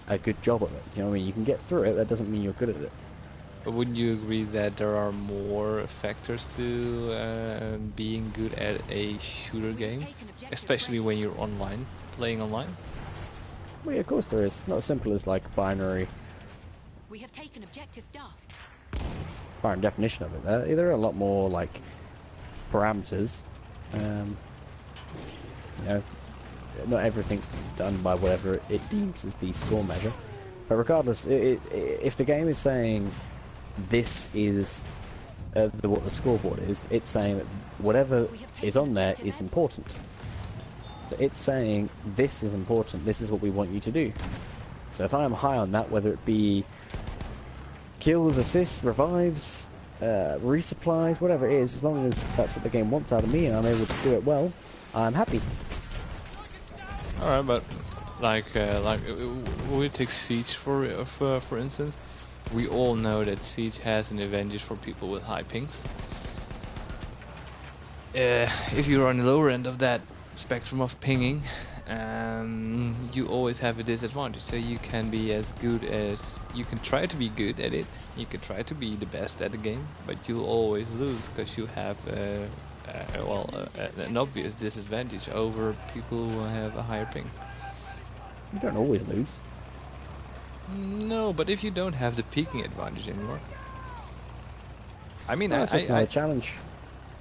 a good job of it. You know what I mean? You can get through it. That doesn't mean you're good at it. But wouldn't you agree that there are more factors to being good at a shooter game, especially when you're online, playing online? Well, yeah, of course there is. It's not as simple as like binary We have taken objective Duff. definition of it. There are a lot more like parameters. You know, not everything's done by whatever it deems as the score measure. But regardless, if the game is saying this is what the scoreboard is, it's saying that whatever is on there is important. But it's saying this is important, this is what we want you to do. So if I'm high on that, whether it be kills, assists, revives, resupplies, whatever it is, as long as that's what the game wants out of me and I'm able to do it well, I'm happy. Alright, but like we take Siege for instance. We all know that Siege has an advantage for people with high pings. If you're on the lower end of that spectrum of pinging, you always have a disadvantage. So you can be as good as you can try to be good at it. You can try to be the best at the game, but you'll always lose because you have an obvious disadvantage over people who have a higher ping. You don't always lose. No, but if you don't have the peaking advantage anymore. I mean, That's just another challenge.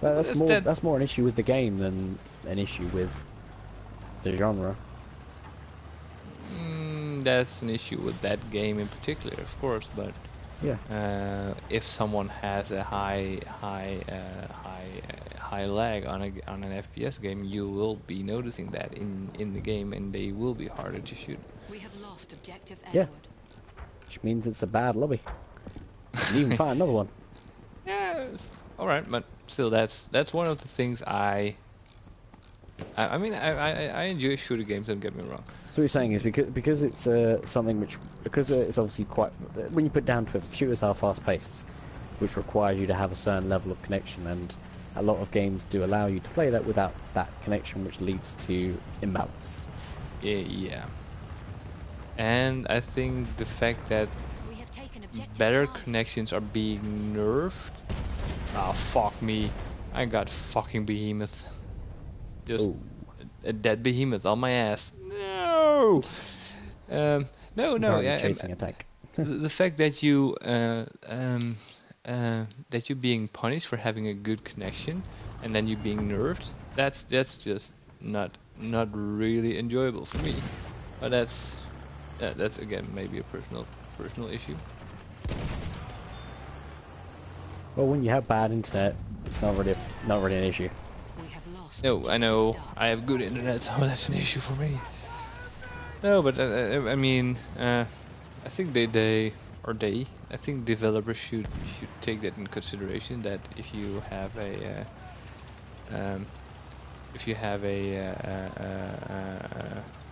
That's That- that's more an issue with the game than an issue with the genre. that's an issue with that game in particular, of course. But Yeah. if someone has a high lag on an FPS game, you will be noticing that in the game, and they will be harder to shoot. We have lost objective Yeah. Edward. Which means it's a bad lobby. You can even find another one. Yeah, all right, but still, that's one of the things I mean, I enjoy shooter games. Don't get me wrong. So what you're saying is because it's something which because it's obviously quite when you put down to it, shooters are fast paced, which requires you to have a certain level of connection, and a lot of games do allow you to play that without that connection, which leads to imbalance. Yeah. And I think the fact that We have taken objective better Charlie. connections are being nerfed. Ah, fuck me. I got fucking behemoth. Just Ooh. a dead behemoth on my ass. No. No. Apparently Yeah. chasing a tank. The fact that that you're being punished for having a good connection, and then you being nerfed. That's just not really enjoyable for me. But that's again maybe a personal issue. Well, when you have bad internet, it's not really an issue. We have lost No, I know objective I have good internet, so that's an issue for me. No, but I mean, I think I think developers should take that in consideration. That if you have a if you have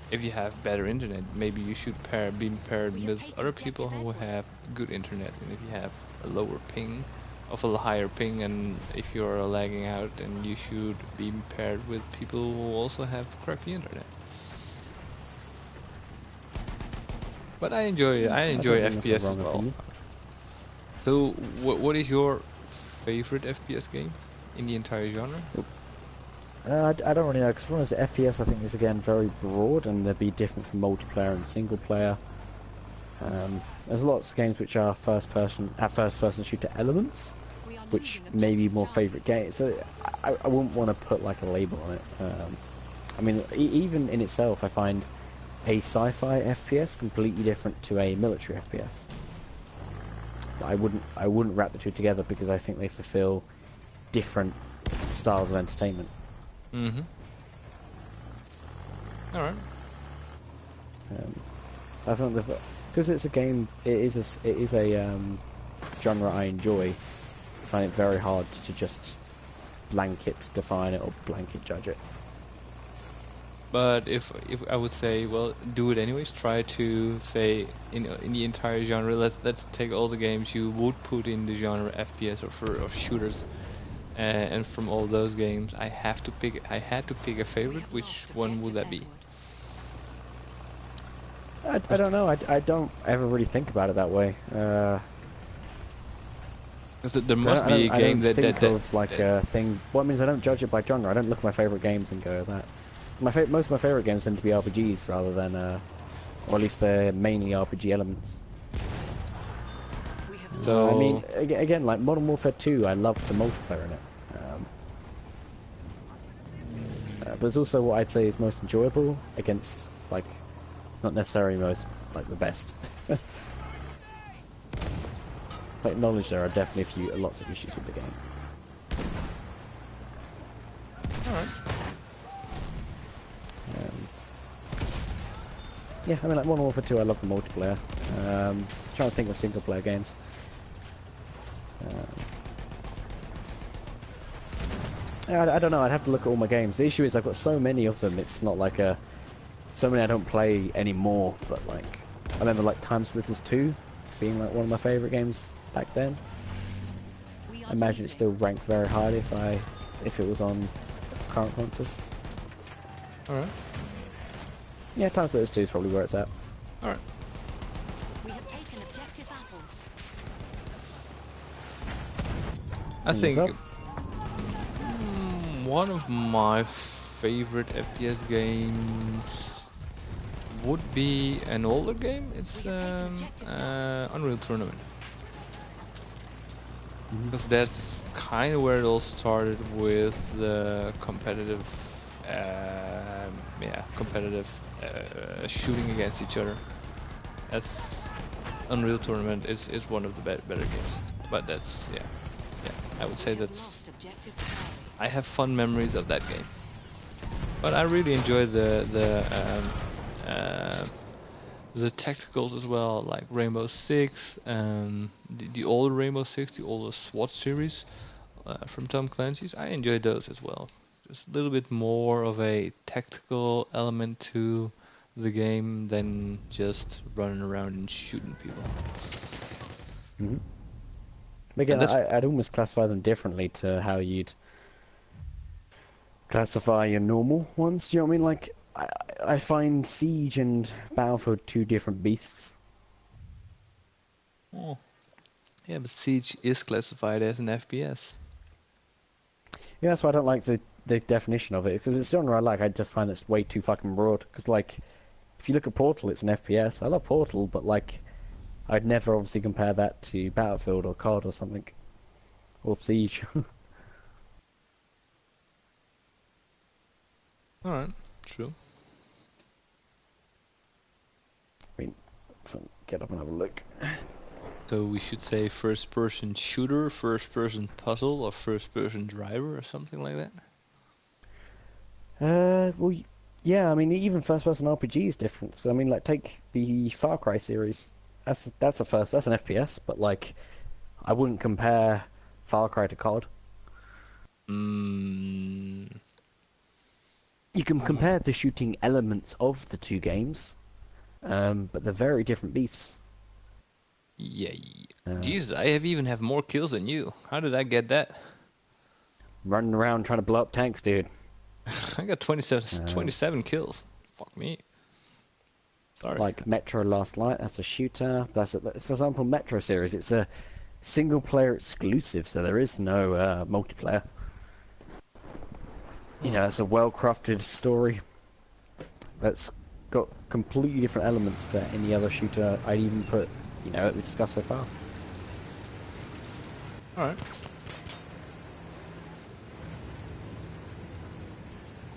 if you have better internet, maybe you should be paired We have with taken other objective people who Edward. have good internet. And if you have a lower ping, of a higher ping, and if you're lagging out, then you should be paired with people who also have crappy internet. But I enjoy I don't think that's a FPS as wrong well. opinion. So what is your favorite FPS game in the entire genre? I don't really know, because for us, FPS I think is again very broad, and they'd be different from multiplayer and single player. There's lots of games which are first person shooter elements, We are which losing may be objective more Charlie. favourite games. So I wouldn't want to put like a label on it. I mean, even in itself, I find a sci-fi FPS completely different to a military FPS. I wouldn't wrap the two together because I think they fulfil different styles of entertainment. Mm-hmm. All right. I think because it's a game, it is a genre I enjoy. I find it very hard to just blanket define it or blanket judge it. But if I would say, well, do it anyways. Try to say in the entire genre. Let's take all the games you would put in the genre FPS or shooters, and from all those games, I had to pick a We favorite. have Which lost one would that objective be? Edward. I don't know. I don't ever really think about it that way. 'Cause there must be a I game don't that think of like a thing. Well, it means I don't judge it by genre. I don't look at my favorite games and go that. Most of my favorite games tend to be RPGs rather than, or at least they're mainly RPG elements. We have So- lost I mean, again, like Modern Warfare 2, I love the multiplayer in it. But it's also what I'd say is most enjoyable against, like, not necessarily most, like, the best. I acknowledge there are definitely lots of issues with the game. Alright. Yeah, I mean, like Modern Warfare 2, I love the multiplayer. Trying to think of single player games. I don't know, I'd have to look at all my games. The issue is I've got so many of them, it's not like so many I don't play anymore, but like, I remember like Time Splitters 2 being like one of my favourite games back then. We I are imagine it losing. still ranked very highly if it was on current console. Alright. Yeah, Time Splitters 2 is probably where it's at. Alright. We have taken objective apples. I And think yourself? one of my favorite FPS games would be an older game. It's We have taken objective Unreal Tournament. Mhm. Because that's kind of where it all started with the competitive, competitive shooting against each other. as Unreal Tournament is one of the better games. But that's yeah. I would say We have that's. lost objective Charlie. I have fun memories of that game. But I really enjoy the tacticals as well, like Rainbow Six, the old Rainbow Six, the older SWAT series from Tom Clancy's. I enjoy those as well. Just a little bit more of a tactical element to the game than just running around and shooting people. Hmm. Again, And that's I'd almost classify them differently to how you'd classify your normal ones. Do you know what I mean? Like, I find Siege and Battlefield two different beasts. oh, yeah, but Siege is classified as an FPS. Yeah, that's why I don't like the definition of it, because it's genre I like. I just find it's way too fucking broad. Because, like, if you look at Portal, it's an FPS. I love Portal, but, like, I'd never obviously compare that to Battlefield or COD or something. Or Siege. Alright, true. I mean, get up and have a look. So we should say first-person shooter, first-person puzzle, or first-person driver, or something like that. Well, yeah, I mean, even first-person RPG is different. So, I mean, like, take the Far Cry series. That's an FPS, but, like, I wouldn't compare Far Cry to COD. Mm, You can compare the shooting elements of the two games, but they're very different beasts. yeah. Uh, Jesus, I even have more kills than you. How did I get that? Running around trying to blow up tanks, dude. I got 27 kills. Fuck me. Sorry. Like Metro Last Light, that's a shooter. For example, Metro series, it's a single-player exclusive, so there is no multiplayer. You know, it's a well-crafted story that's got completely different elements to any other shooter I'd even put, that we discussed so far. Alright.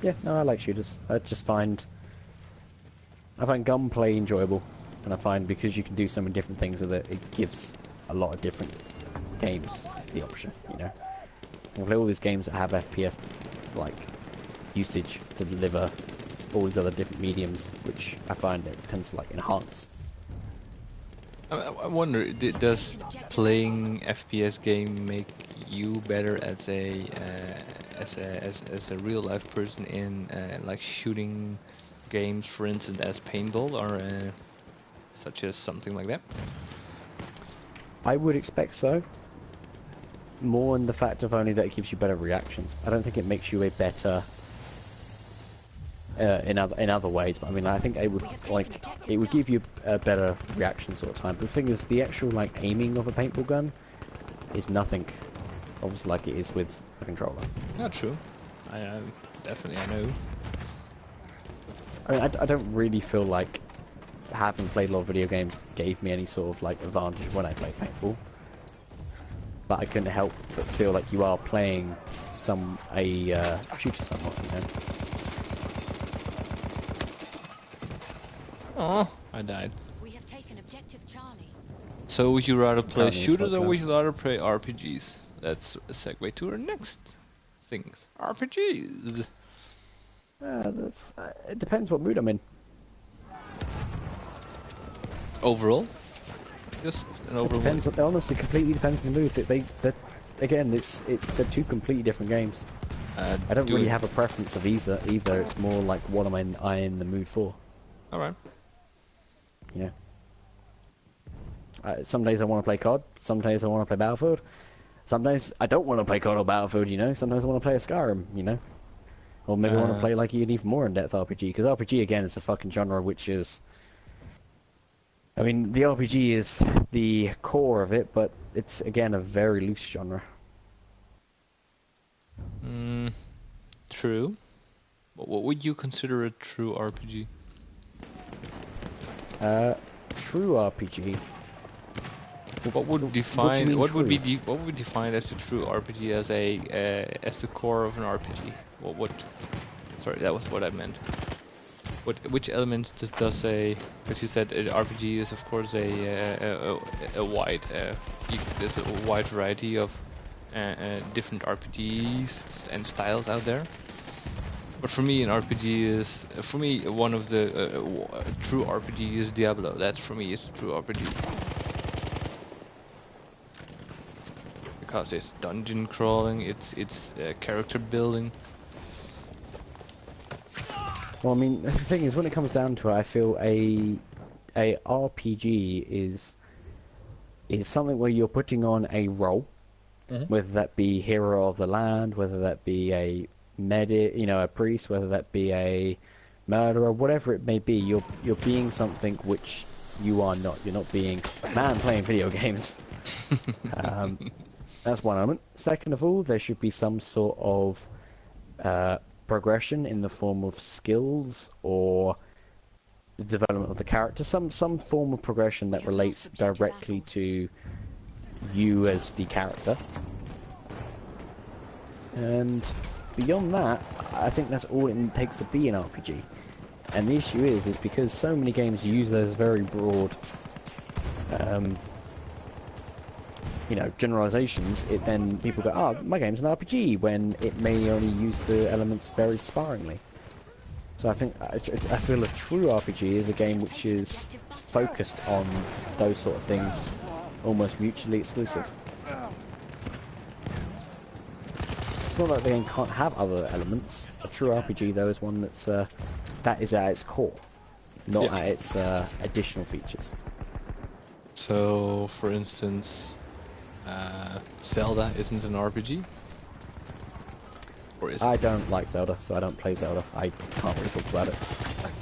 Yeah, no, I like shooters. I find gunplay enjoyable, and I find because you can do so many different things with it, it gives a lot of different games the option, You can play all these games that have FPS, like, usage to deliver all these other different mediums, which I find it tends to, like, enhance. I wonder, does playing FPS game make you better as a real life person in like shooting games, for instance, as paintball or such as something like that? I would expect so. More in the fact of only that it gives you better reactions. I don't think it makes you a better in other ways, but I mean, I think it would give you a better reaction sort of time. But the thing is, the actual like aiming of a paintball gun is nothing, obviously, like it is with a controller. Not true. I definitely I know. I mean, I don't really feel like having played a lot of video games gave me any sort of like advantage when I played paintball. But I couldn't help but feel like you are playing a shooter somewhat, Oh, I died. We have taken objective Charlie. So would you rather play Apparently it's shooters not or would close. you rather play RPGs? That's a segue to our next thing. RPGs. It depends what mood I'm in. Overall? Just an It overall. depends. It honestly completely depends on the mood. Again, they're two completely different games. I don't really have a preference of either. It's more like what am I in the mood for. Alright. Yeah. Some days I want to play COD. Some days I want to play Battlefield. Some days I don't want to play COD or Battlefield. Sometimes I want to play a Skyrim. Or maybe I want to play like an even more in-depth RPG. Because RPG again is a fucking genre which is. I mean, the RPG is the core of it, but it's again a very loose genre. True. But what would you consider a true RPG? True RPG. What would do you define mean what would be true? what would define as a true RPG as the core of an RPG? Sorry, that was what I meant. which elements does a? Because you said RPG is of course a wide there's a wide variety of different RPGs and styles out there. But for me, an RPG is for me one of the true RPG is Diablo. That's for me is a true RPG because it's dungeon crawling, it's character building. Well, I mean, the thing is, when it comes down to it, I feel a RPG is something where you're putting on a role, whether that be hero of the land, whether that be a a priest, whether that be a murderer, whatever it may be. You're being something which you are not. You're not being a man playing video games. That's one element. Second of all, there should be some sort of progression in the form of skills or the development of the character, some form of progression that relates directly to you as the character. And beyond that, I think that's all it takes to be an RPG. And the issue is because so many games use those very broad generalizations, then people go, oh, my game's an RPG, when it may only use the elements very sparingly. So I feel a true RPG is a game which is focused on those sort of things, almost mutually exclusive. It's not like the game can't have other elements. A true RPG, though, is one that is at its core, not at its additional features. So, for instance, Zelda isn't an RPG? Or is it? I don't like Zelda, so I don't play Zelda. I can't really talk about it.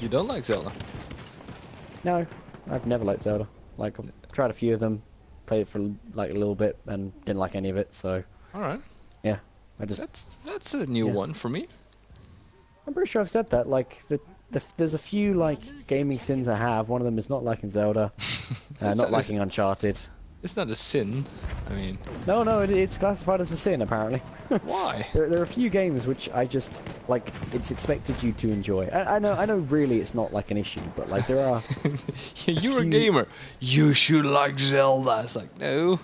You don't like Zelda? No, I've never liked Zelda. Like, I've tried a few of them, played it for like a little bit, and didn't like any of it, so... Alright. Yeah, I just... That's a new one for me. I'm pretty sure I've said that, like, there's a few, like, gaming sins I have. One of them is not liking Zelda, not liking Uncharted. It's not a sin, I mean... No, it's classified as a sin, apparently. Why? There are a few games which I just, like, it's expected you to enjoy. I know really it's not, like, an issue, but, like, there are... You're a gamer. You should like Zelda. It's like, no.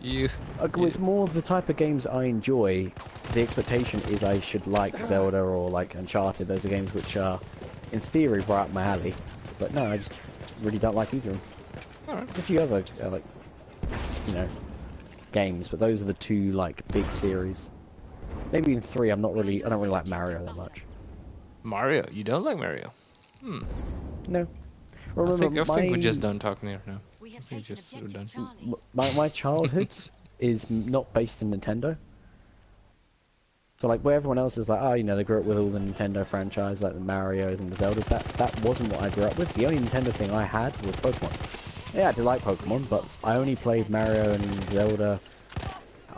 It's more the type of games I enjoy. The expectation is I should like Zelda or, like, Uncharted. Those are games which are, in theory, right up my alley. But no, I just really don't like either of them. Alright. There's a few other, games, but those are the two, like, big series. Maybe in three, I don't really like Mario that much. Mario? You don't like Mario? No. I think we're just done talking here now. We have We're taken just objective done. Charlie. My childhood is not based in Nintendo. So, like, where everyone else is like, oh, they grew up with all the Nintendo franchise, like the Marios and the Zeldas, that wasn't what I grew up with. The only Nintendo thing I had was Pokemon. Yeah, I did like Pokemon, but I only played Mario and Zelda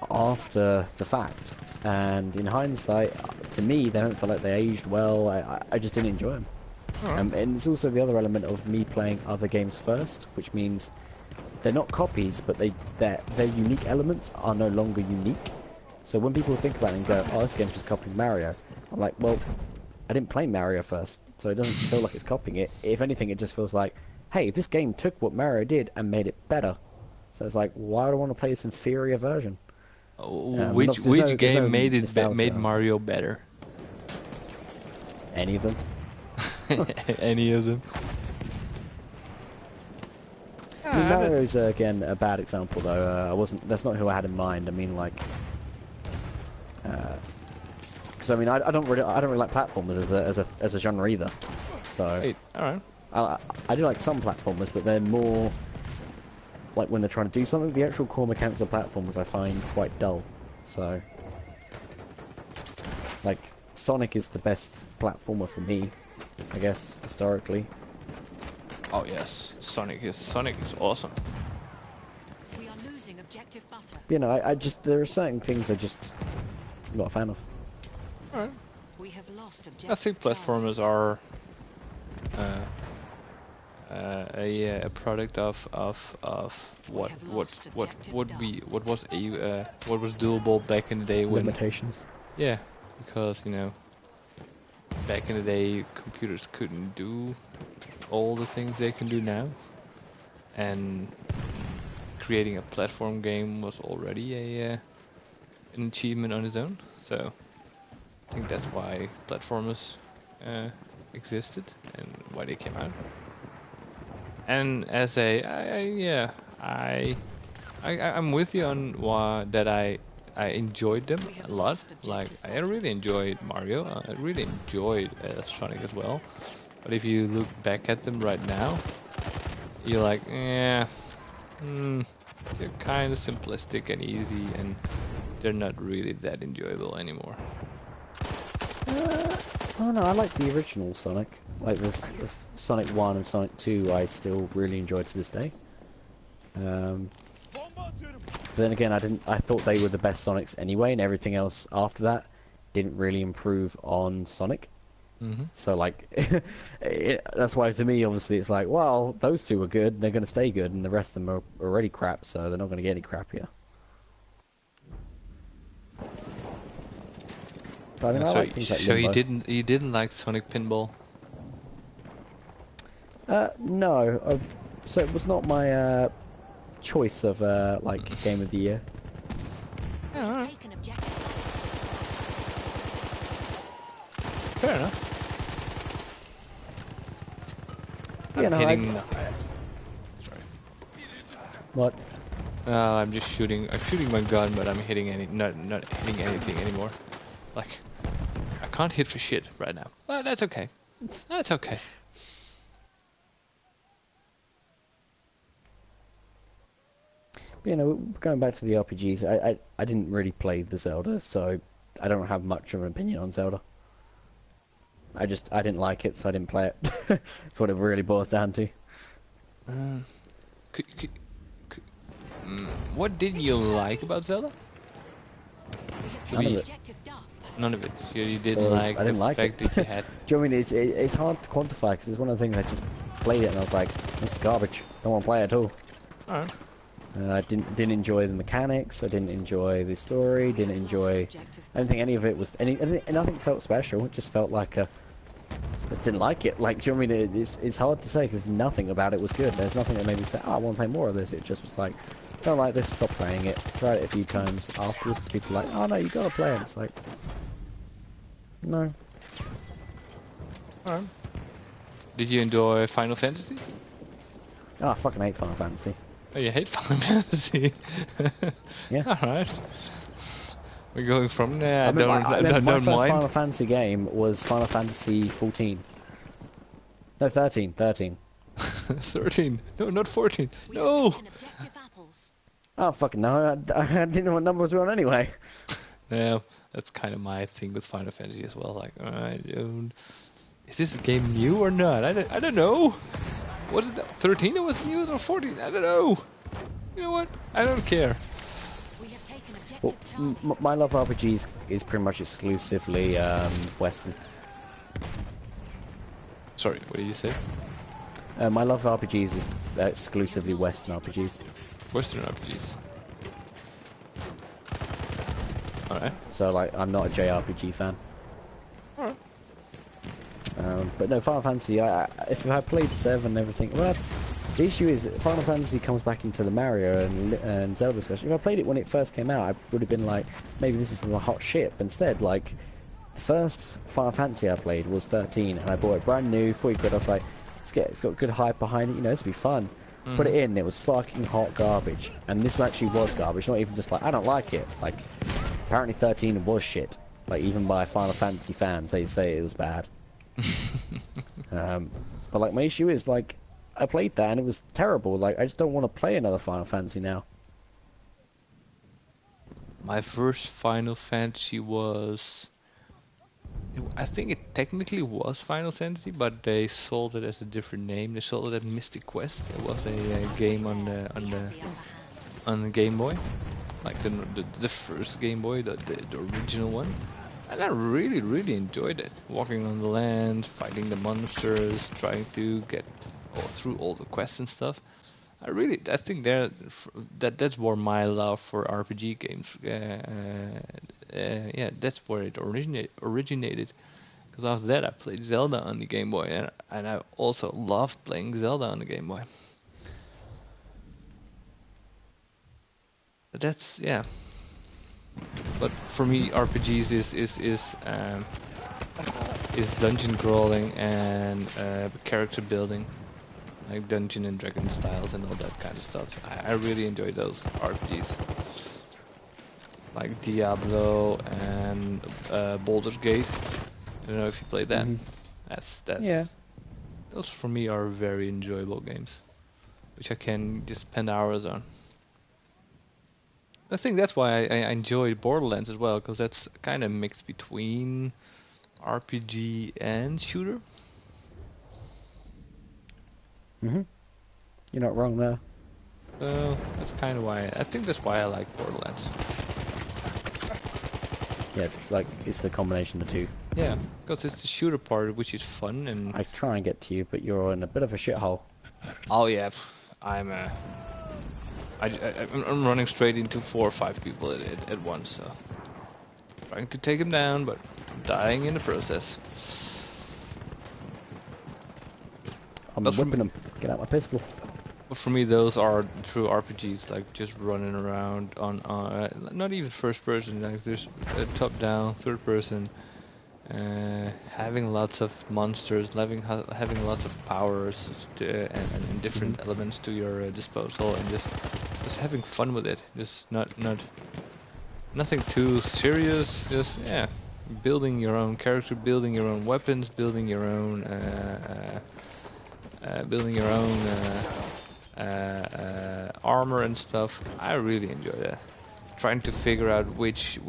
after the fact. And in hindsight, to me, they don't feel like they aged well. I just didn't enjoy them. And it's also the other element of me playing other games first, which means they're not copies, but their unique elements are no longer unique. So when people think about it and go, oh, this game's just copying Mario, I'm like, well, I didn't play Mario first, so it doesn't feel like it's copying it. If anything, it just feels like, hey, this game took what Mario did and made it better. So it's like, why do I want to play this inferior version? Which game made Mario better? Any of them. Any of them. I mean, Mario's again a bad example though. That's not who I had in mind. I mean, like, because I mean, I don't really like platformers as a genre either. So Hey, alright. I do like some platformers, but they're more like when they're trying to do something. The actual core mechanics of platformers I find quite dull. So, like, Sonic is the best platformer for me, I guess, historically. Oh yes, Sonic is awesome. We are losing objective butter. I just there are certain things I just not a fan of. Alright. We have lost objective I think Charlie. platformers are a product of what was doable back in the day when Limitations. yeah, because back in the day, computers couldn't do all the things they can do now, and creating a platform game was already an achievement on its own. So I think that's why platformers existed and why they came out. And as I'm with you on why that I enjoyed them a lot. Like I really enjoyed Mario. I really enjoyed Sonic as well. But if you look back at them right now, you're like, yeah, they're kind of simplistic and easy, and they're not really that enjoyable anymore. Oh no, I like the original Sonic. Like this, Sonic 1 and Sonic 2 I still really enjoy to this day. But then again, I thought they were the best Sonics anyway, and everything else after that didn't really improve on Sonic. So like, that's why to me, obviously, it's like, well, those two are good, they're going to stay good, and the rest of them are already crap, so they're not going to get any crappier. But I mean, I like things like Limbo. you didn't like Sonic Pinball? No. So it was not my choice of like game of the year. Fair enough. Yeah, Sorry. What? I'm just shooting. I'm shooting my gun, but I'm hitting not hitting anything anymore. Like I can't hit for shit right now. But that's okay. That's okay. But, you know, going back to the RPGs, I didn't really play the Zelda, so I don't have much of an opinion on Zelda. I didn't like it, so I didn't play it. That's what it really boils down to. What did you like about Zelda? None of it. None of it. You didn't like I didn't the like fact it. that you had. Do you know what I mean? It's hard to quantify because it's one of the things I just played it and I was like, this is garbage. Don't want to play it at all. Alright. I didn't enjoy the mechanics. I didn't enjoy the story. Didn't enjoy. I don't think any of it was nothing felt special. It just felt like I just didn't like it. Like, do you know what I mean? It's hard to say because nothing about it was good. There's nothing that made me say, oh, I want to play more of this. It just was like, don't like this. Stop playing it. Tried it a few times afterwards. People were like, oh no, you gotta play it. It's like, no. Alright. Did you enjoy Final Fantasy? Oh, I fucking hate Final Fantasy. Oh, you hate Final Fantasy? Yeah. Alright. We're going from there. I mean, my first mind. Final Fantasy game was Final Fantasy 14. No, 13. 13. 13. No, not 14. No! Oh, fucking no. I didn't know what numbers were on anyway. Yeah, that's kind of my thing with Final Fantasy as well. Like, I don't... Is this game new or not? I don't know. Was it 13 that was new or 14? I don't know. You know what? I don't care. Well, my love of RPGs is pretty much exclusively Western. Sorry, what did you say? My love of RPGs is exclusively Western RPGs. Western RPGs. Alright. So, like, I'm not a JRPG fan. Alright. But no, Final Fantasy, if I played 7 and everything... Well, the issue is, Final Fantasy comes back into the Mario and Zelda discussion. If I played it when it first came out, I would have been like, maybe this is the hot shit. But instead, like, the first Final Fantasy I played was 13, and I bought it brand new, 40 quid. I was like, it's got good hype behind it, you know, this will be fun. Put it in, it was fucking hot garbage. And this actually was garbage, not even just like, I don't like it. Like, apparently 13 was shit. Like, even by Final Fantasy fans, they say it was bad. But, like, my issue is, like, I played that and it was terrible. Like, I just don't want to play another Final Fantasy now. My first Final Fantasy was... I think it technically was Final Fantasy, but they sold it as a different name. They sold it as Mystic Quest. It was a game on the Game Boy, like the first Game Boy, the original one. And I really enjoyed it. Walking on the land, fighting the monsters, trying to get through all the quests and stuff. I think that's where my love for RPG games. Yeah, that's where it originated. Because after that, I played Zelda on the Game Boy, and I also loved playing Zelda on the Game Boy. But that's yeah. But for me, RPGs is dungeon crawling and character building, like Dungeon and Dragon styles and all that kind of stuff. I really enjoy those RPGs, like Diablo and Baldur's Gate. I don't know if you played that. That's Yeah. Those for me are very enjoyable games, which I can just spend hours on. I think that's why I enjoy Borderlands as well, because that's kind of mixed between RPG and shooter. You're not wrong there. So that's kind of why I think that's why I like Borderlands. Yeah, like it's a combination of the two. Yeah, because it's the shooter part which is fun and. I try and get to you, but you're in a bit of a shithole. Oh yeah, I'm I'm running straight into 4 or 5 people at once, so trying to take them down, but dying in the process. I'm But whipping them. Get out my pistol. But for me, those are true RPGs, like just running around on not even first person, like there's top down, third person, having lots of monsters, having lots of powers and different elements to your disposal, and just having fun with it. Just nothing too serious. Just yeah, building your own character, building your own weapons, building your own armor and stuff. I really enjoy that. Trying to figure out which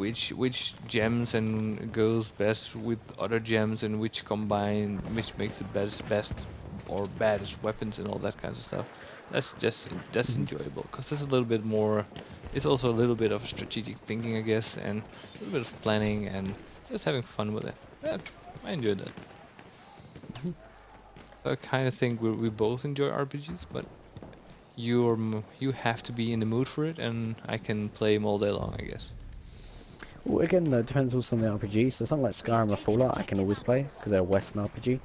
gems and goes best with other gems and which combine, which makes the best or baddest weapons and all that kind of stuff. That's enjoyable because there's a little bit more. It's also a little bit of strategic thinking, I guess, and a little bit of planning and just having fun with it. Yeah, I enjoyed that. So I kind of think we both enjoy RPGs, but you have to be in the mood for it, and I can play them all day long, I guess. Well, again, it depends also on the RPG. So something like Skyrim or Fallout, I can always play because they're a Western RPG.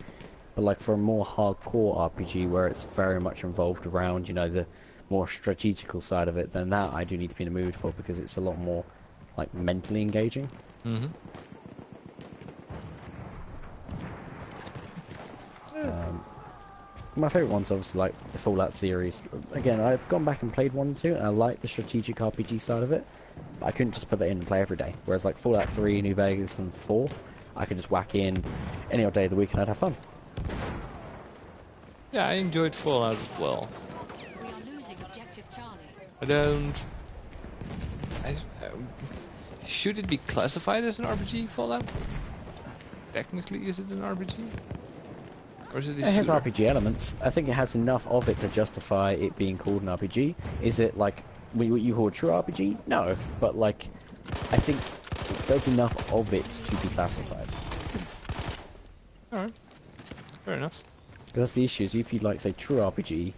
But like for a more hardcore RPG where it's very much involved around, you know, the more strategical side of it, then that I do need to be in the mood for because it's a lot more like mentally engaging. My favourite one's obviously like the Fallout series. Again, I've gone back and played 1 and 2, and I like the strategic RPG side of it, but I couldn't just put that in and play every day. Whereas like Fallout 3, New Vegas, and 4, I could just whack in any odd day of the week and I'd have fun. Yeah, I enjoyed Fallout as well. We are losing objective Charlie. Should it be classified as an RPG, Fallout? Technically, is it an RPG? Or is it a It has shooter? RPG elements. I think it has enough of it to justify it being called an RPG. Is it like what you call a true RPG? No, but like I think there's enough of it to be classified. Alright, fair enough. Because that's the issue. Is if you like say true RPG,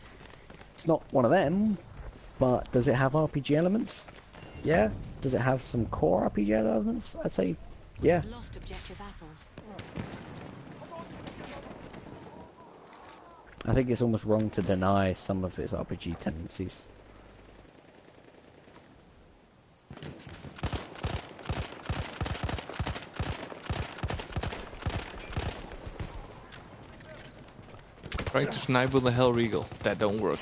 it's not one of them. But does it have RPG elements? Yeah. Does it have some core RPG elements? I'd say, yeah. Lost objective apples. I think it's almost wrong to deny some of its RPG tendencies. Trying to snipe with a Hellregal. That don't work.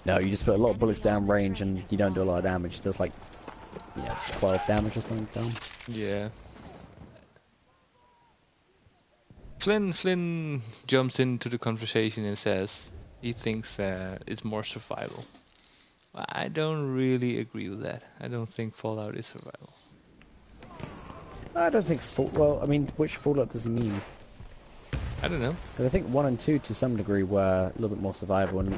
No, you just put a lot of bullets down range and you don't do a lot of damage. It does like, yeah, 12 damage or something down. Yeah. Flynn jumps into the conversation and says he thinks it's more survival. I don't really agree with that. I don't think Fallout is survival. I don't think well, I mean, which Fallout does he mean? I don't know. Because I think 1 and 2 to some degree were a little bit more survival. And the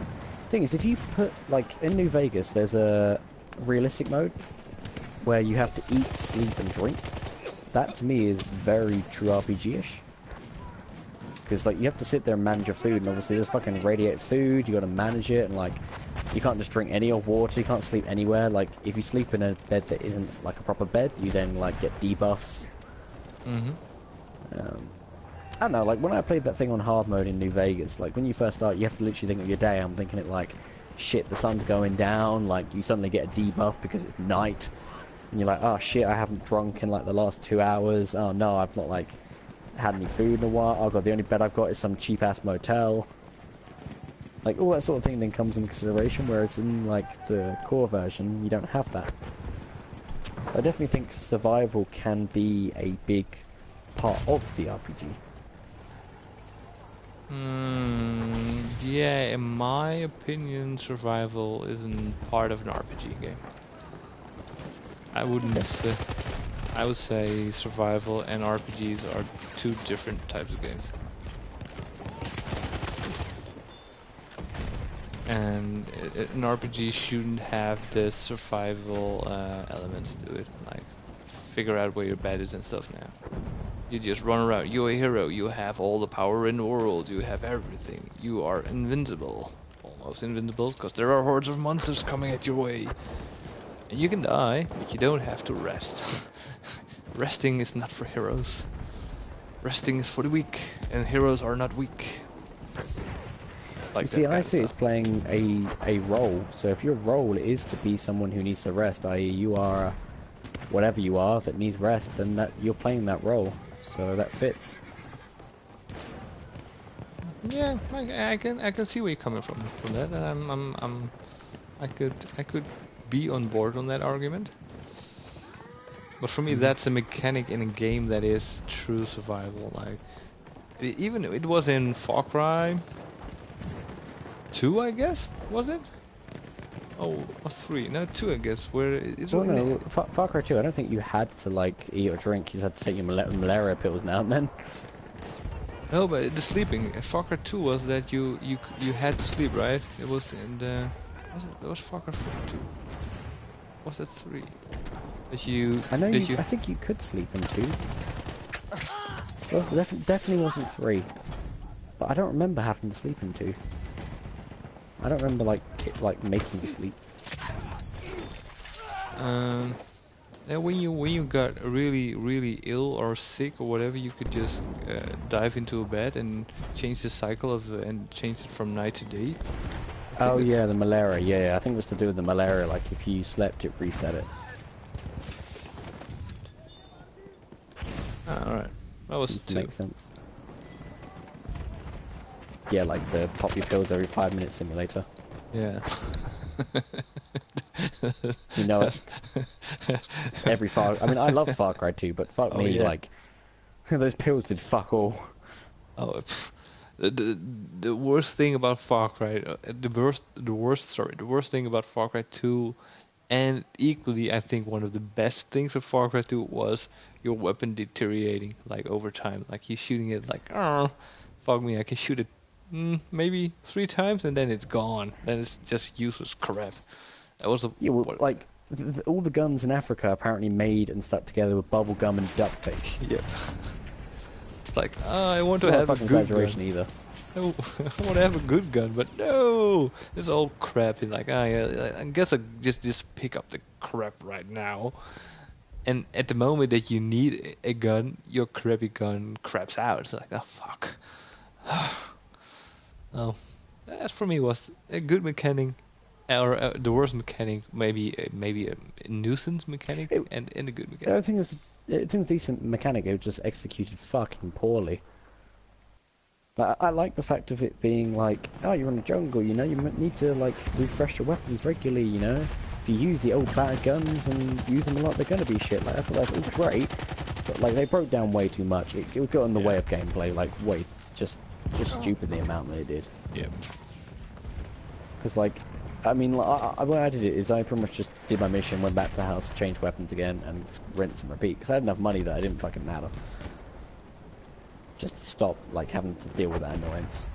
thing is, if you put, like, in New Vegas, there's a realistic mode where you have to eat, sleep, and drink. That to me is very true RPG-ish. Because, like, you have to sit there and manage your food, and obviously there's fucking radiated food, you gotta manage it, and, like, you can't just drink any of water, you can't sleep anywhere. Like, if you sleep in a bed that isn't, like, a proper bed, you then, like, get debuffs. I don't know, like, when I played that thing on hard mode in New Vegas, like, when you first start, you have to literally think of your day. I'm thinking it like, shit, the sun's going down, like, you suddenly get a debuff because it's night, and you're like, oh shit, I haven't drunk in, like, the last 2 hours, oh no, I've not, like, had any food in a while, oh god, the only bed I've got is some cheap-ass motel. Like, all that sort of thing then comes into consideration, whereas in, like, the core version, you don't have that. I definitely think survival can be a big part of the RPG. Yeah, in my opinion, survival isn't part of an RPG game. I wouldn't say, I would say survival and RPGs are two different types of games. And an RPG shouldn't have the survival elements to it, like figure out where your bed is and stuff now. You just run around, you're a hero, you have all the power in the world, you have everything, you are invincible. Almost invincible, because there are hordes of monsters coming at your way. And you can die, but you don't have to rest. Resting is not for heroes. Resting is for the weak, and heroes are not weak. Like you see, I see it's playing a role, so if your role is to be someone who needs to rest, i.e. you are whatever you are that needs rest, then that you're playing that role, so that fits. Yeah, I can see where you're coming from that, and I could be on board on that argument. But for me, that's a mechanic in a game that is true survival. Like, even it was in Far Cry 2, I guess, was it? Oh, or 3? No, 2, I guess. Where it's well, no, Far Cry 2. I don't think you had to like eat or drink. You just had to take your malaria pills now and then. No, but the sleeping. Far Cry 2 was that you had to sleep, right? It was in the that was Far Cry 2. Was that 3? That you I know I think you could sleep in 2. Well, definitely wasn't 3. But I don't remember having to sleep in 2. I don't remember like making you sleep. Yeah, when you got really ill or sick or whatever, you could just dive into a bed and change the cycle of and change it from night to day. Oh yeah, the malaria. Yeah, I think it was to do with the malaria. Like if you slept, it reset it. All right, that was Seems to make sense. Yeah, like the pop your pills every 5 minute simulator. Yeah. You know it. It's every Far. I mean, I love Far Cry 2, but fuck me, yeah. like those pills did fuck all. Oh, the worst thing about Far Cry, the worst thing about Far Cry 2, and equally I think one of the best things of Far Cry 2 was your weapon deteriorating like over time. Like you're shooting it like, oh, fuck me, I can shoot it maybe 3 times and then it's gone. Then it's just useless crap. That was a Yeah, well, like all the guns in Africa are apparently made and stuck together with bubble gum and duct tape. Yep. It's like, I want It's to not have a a fucking good exaggeration gun. either. No, I want to have a good gun, but no, it's all crap. It's like, yeah, I guess I just pick up the crap right now. And at the moment that you need a gun, your crappy gun craps out. It's like, oh fuck. Oh, that for me was a good mechanic, or the worst mechanic, maybe a nuisance mechanic, and a good mechanic. I think it was a decent mechanic. It was just executed fucking poorly. But I like the fact of it being like, oh, you're in the jungle, you know, you need to like refresh your weapons regularly, you know. If you use the old bad guns and use them a lot, they're gonna be shit. Like I thought that's all great, but like they broke down way too much. It got in the way of gameplay, like way just stupid the amount they did. Yeah. Because like, I mean, the way I did it is I pretty much just did my mission, went back to the house, changed weapons again, and rinse and repeat. Because I had enough money that it didn't fucking matter. Just to stop like having to deal with that annoyance.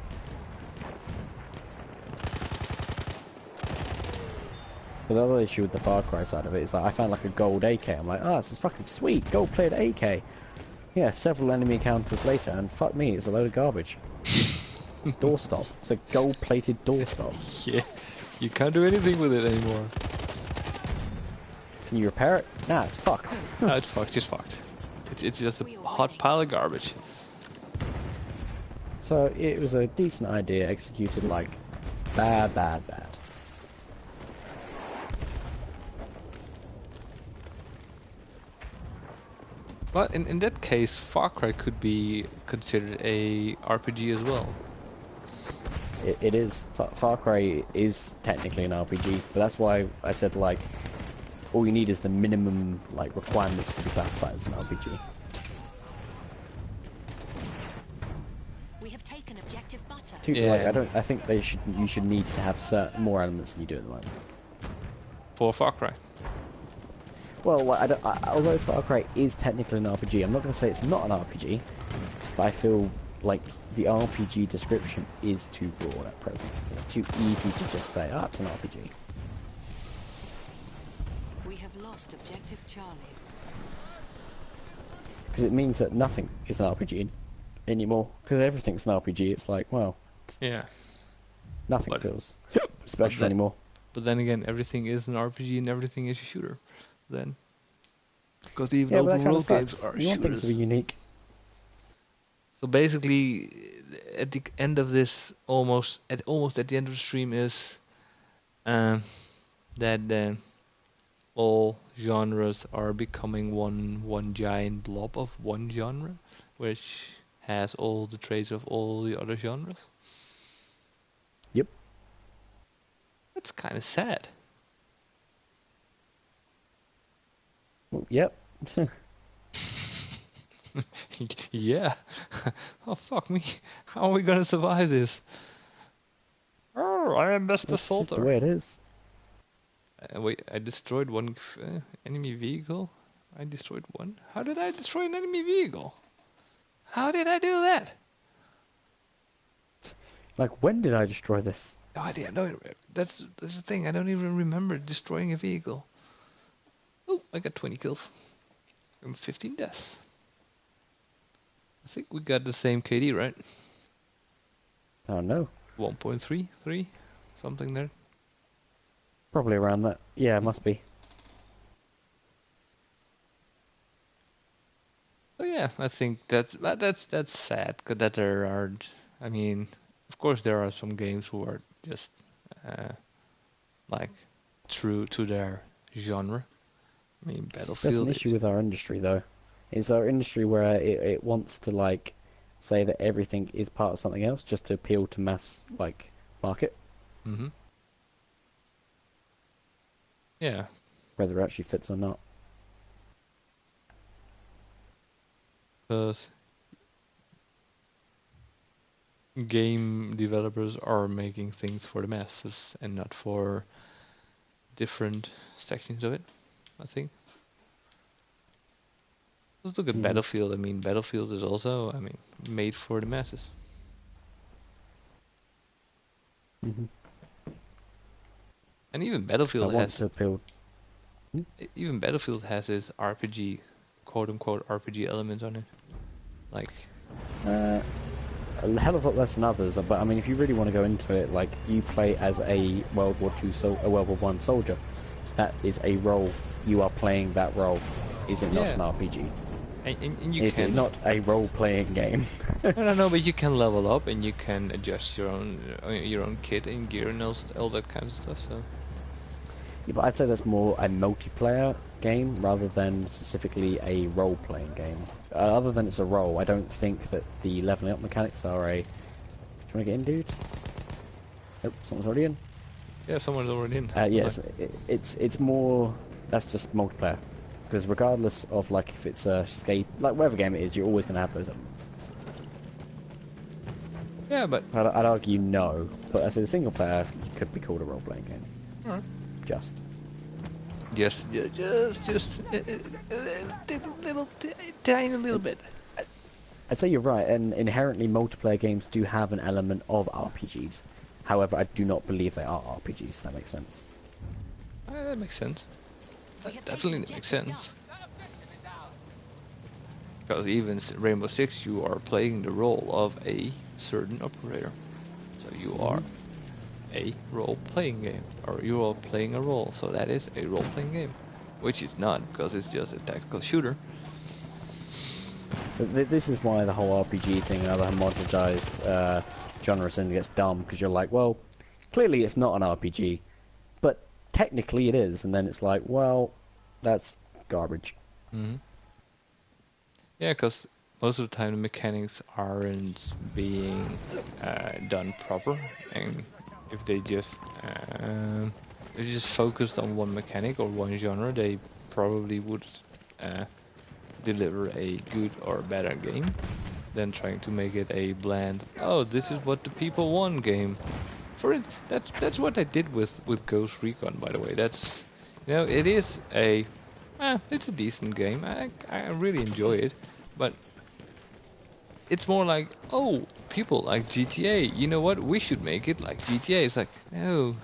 But the other issue with the Far Cry side of it is like I found like a gold AK. I'm like, this is fucking sweet, gold-plated AK. Yeah, several enemy encounters later, and fuck me, it's a load of garbage. Doorstop. It's a gold-plated doorstop. Yeah, you can't do anything with it anymore. Can you repair it? Nah, it's fucked. No, it's fucked. Just fucked. it's just a We are hot ready. pile of garbage. So it was a decent idea executed like bad. But in that case, Far Cry could be considered a RPG as well. It is. Far Cry is technically an RPG, but that's why I said like all you need is the minimum like requirements to be classified as an RPG. We have taken objective butter. Yeah. I think you should need to have certain more elements than you do at the moment. For Far Cry. Well, although Far Cry is technically an RPG, I'm not going to say it's not an RPG, but I feel like the RPG description is too broad at present. It's too easy to just say, oh, it's an RPG. We have lost objective Charlie. Because it means that nothing is an RPG anymore. Because everything's an RPG, it's like, well, Yeah. nothing But- feels special then- anymore. But then again, everything is an RPG and everything is a shooter. Then. Because even Yeah, but that open kind of world games sucks. are You want things shooters. to be unique. So basically, at the end of this, almost at the end of the stream is that all genres are becoming one giant blob of one genre, which has all the traits of all the other genres. Yep. That's kind of sad. Well, yep. Yeah. Oh fuck me. How are we gonna survive this? Oh, I am best That's just the assaulter. way it is. Wait, I destroyed one enemy vehicle. I destroyed one. How did I destroy an enemy vehicle? How did I do that? Like, when did I destroy this? No idea. No, that's the thing. I don't even remember destroying a vehicle. Oh, I got 20 kills and 15 deaths. I think we got the same KD, right? Oh no. 1.33, something there. Probably around that. Yeah, it must be. So yeah, I think that's sad because that there are. I mean, of course there are some games who are just like true to their genre. I mean, That's Battlefield. an issue with our industry, though. It's our industry where it wants to, like, say that everything is part of something else just to appeal to mass, like, market, Mm-hmm. Yeah. whether it actually fits or not. Because game developers are making things for the masses and not for different sections of it, I think. Let's look at Mhm. Battlefield. I mean, Battlefield is also, I mean, made for the masses. Hmm. And even I Battlefield want has, to appeal. even Battlefield has its RPG, quote unquote RPG elements on it. Like, A hell of a lot less than others, but I mean, if you really want to go into it, like, you play as a World War II, a World War One soldier. That is a role. You are playing that role. Is it not Yeah. an RPG? and you Is can it not a role-playing game? no, but you can level up and you can adjust your own kit and gear and all that kind of stuff. So Yeah, but I'd say that's more a multiplayer game rather than specifically a role-playing game. Other than it's a role, I don't think that the leveling up mechanics are a... Do you want to get in, dude? Oh, someone's already in. yeah, someone's already in. Yes, it's more... That's just multiplayer. Because regardless of, like, if it's a skate... Like, whatever game it is, you're always going to have those elements. Yeah, but I'd argue no, but I say the single player could be called a role-playing game. alright. Just. Just tiny little bit. I'd say you're right, and inherently multiplayer games do have an element of RPGs. However, I do not believe they are RPGs, if that makes sense. That makes sense. We That have definitely taken makes objective sense. Duff. Because even Rainbow Six, you are playing the role of a certain operator. So you are a role-playing game, or you are playing a role. So that is a role-playing game, which is not because it's just a tactical shooter. This is why the whole RPG thing and other homogenized genre thing gets dumb, because you're like, well, clearly it's not an RPG, but technically it is, and then it's like, well, that's garbage. Hmm. Yeah, because most of the time the mechanics aren't being done proper, and if they just focused on one mechanic or one genre, they probably would uh, deliver a good or better game than trying to make it a bland. Oh, this is what the people want game. For it, that's what I did with Ghost Recon, by the way. That's, it is it's a decent game. I really enjoy it, but it's more like, oh, people like GTA. You know what? We should make it like GTA. It's like, no,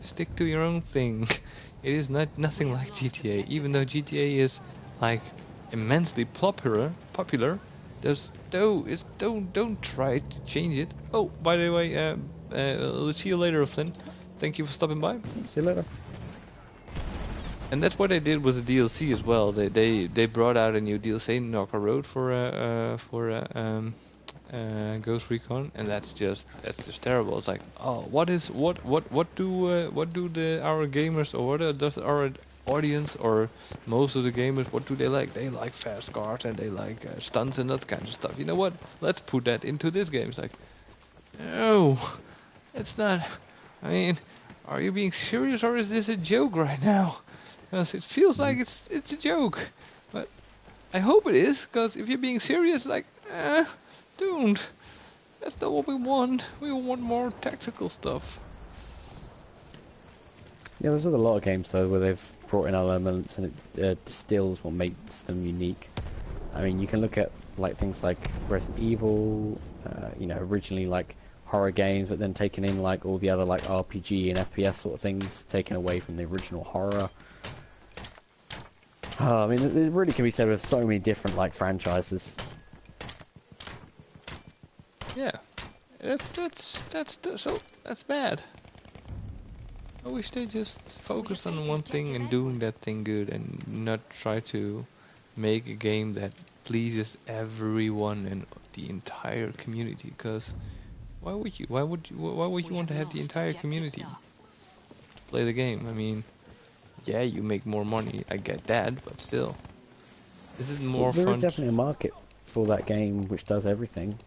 stick to your own thing. It is nothing like GTA. Even though GTA is like immensely popular. There's don't try to change it. Oh, by the way, let's see you later, Flynn. Thank you for stopping by. See you later. And that's what they did with the DLC as well. They brought out a new DLC, Knocker Road, for Ghost Recon, and that's just terrible. It's like, oh, what do our gamers, or does our audience, or most of the gamers, what do they like? They like fast cars and they like stunts and that kind of stuff. You know what? Let's put that into this game. It's like, no, it's not. I mean, are you being serious, or is this a joke right now? Because it feels like it's a joke, but I hope it is. Because if you're being serious, like, don't. That's not what we want. We want more tactical stuff. Yeah, there's a lot of games though where they've brought in elements and it distills what makes them unique. I mean, you can look at like things like Resident Evil, originally like horror games, but then taken in like all the other like RPG and FPS sort of things, taken away from the original horror. I mean, it really can be said with so many different like franchises. Yeah, that's bad. I wish they just focused on one thing and doing that thing good, and not try to make a game that pleases everyone and the entire community. Because why would you want to have the entire community to play the game? I mean, yeah, you make more money, I get that, but still, this is more There fun. is definitely a market for that game which does everything.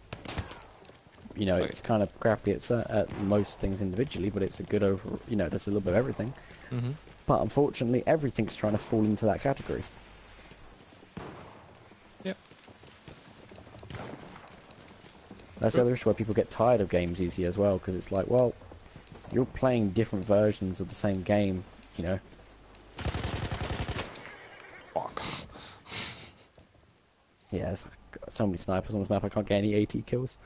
It's kind of crappy at most things individually, but it's a good over. Does a little bit of everything. Mm-hmm. But unfortunately, everything's trying to fall into that category. Yep. That's the other issue where people get tired of games easy as well, because it's like, well, you're playing different versions of the same game, Fuck. Yeah, there's so many snipers on this map, I can't get any AT kills.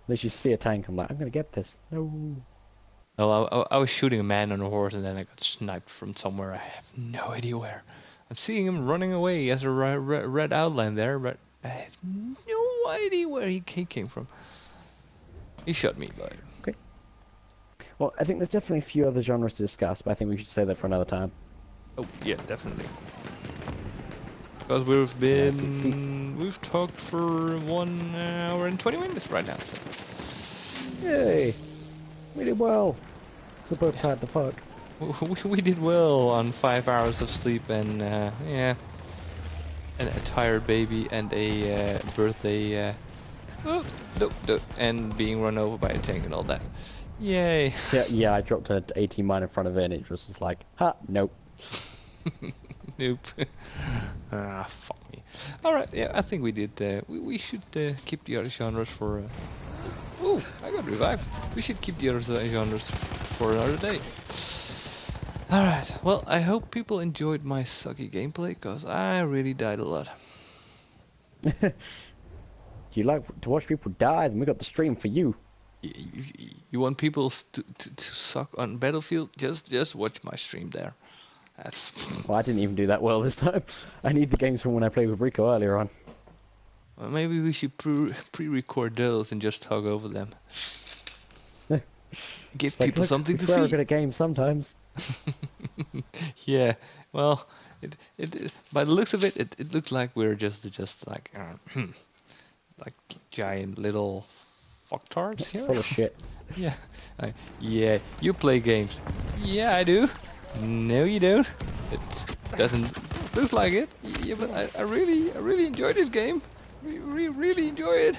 Unless you see a tank, I'm like, I'm gonna get this. No. Oh, I was shooting a man on a horse, and then I got sniped from somewhere. I have no idea where. I'm seeing him running away. He has a red outline there, but I have no idea where he came from. He shot me, but... Okay. Well, I think there's definitely a few other genres to discuss, but I think we should say that for another time. Oh, yeah, definitely. Because we've talked for 1 hour and 20 minutes right now. So. Yay! We did well. So both tired to fuck. We did well on 5 hours of sleep and and a tired baby and a birthday and being run over by a tank and all that. Yay! So, yeah, I dropped an 18 mine in front of it and it just was like, ha, nope. Nope. Fuck me. Alright, yeah, I think we did. We should keep the other genres for... Ooh, I got revived. We should keep the other genres for another day. Alright, well, I hope people enjoyed my sucky gameplay, because I really died a lot. You like to watch people die, then we got the stream for you. You want people to suck on Battlefield? Just watch my stream there. That's... Well, I didn't even do that well this time. I need the games from when I played with Rico earlier on. Well, maybe we should pre-record those and just talk over them. Give people something to see. We're good at games sometimes. Yeah, well, By the looks of it, it looks like we're just like like giant little fucktards here. Full of shit. Yeah, yeah. You play games. Yeah, I do. No, you don't. It doesn't look like it. Yeah, but I really enjoy this game. Really enjoy it.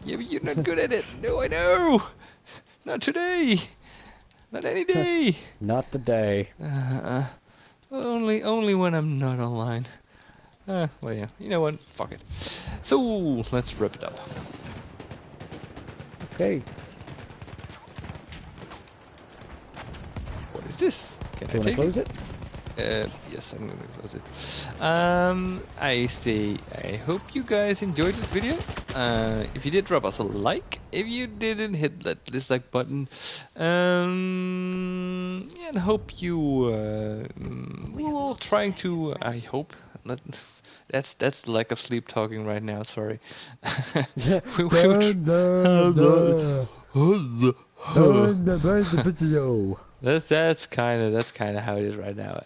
Yeah, but you're not good at it. No, I know. Not today. Not any day. Not today. Only when I'm not online. Well, yeah. You know what? Fuck it. So let's wrap it up. Okay. What is this? Can Do you I want to take close it? it? Yes, I'm gonna close it. I hope you guys enjoyed this video. If you did, drop us a like. If you didn't, hit that dislike button. Yeah, and hope you will trying to. I hope. Let, that's the lack of sleep talking right now. Sorry. We will Where's the video? That's kind of how it is right now.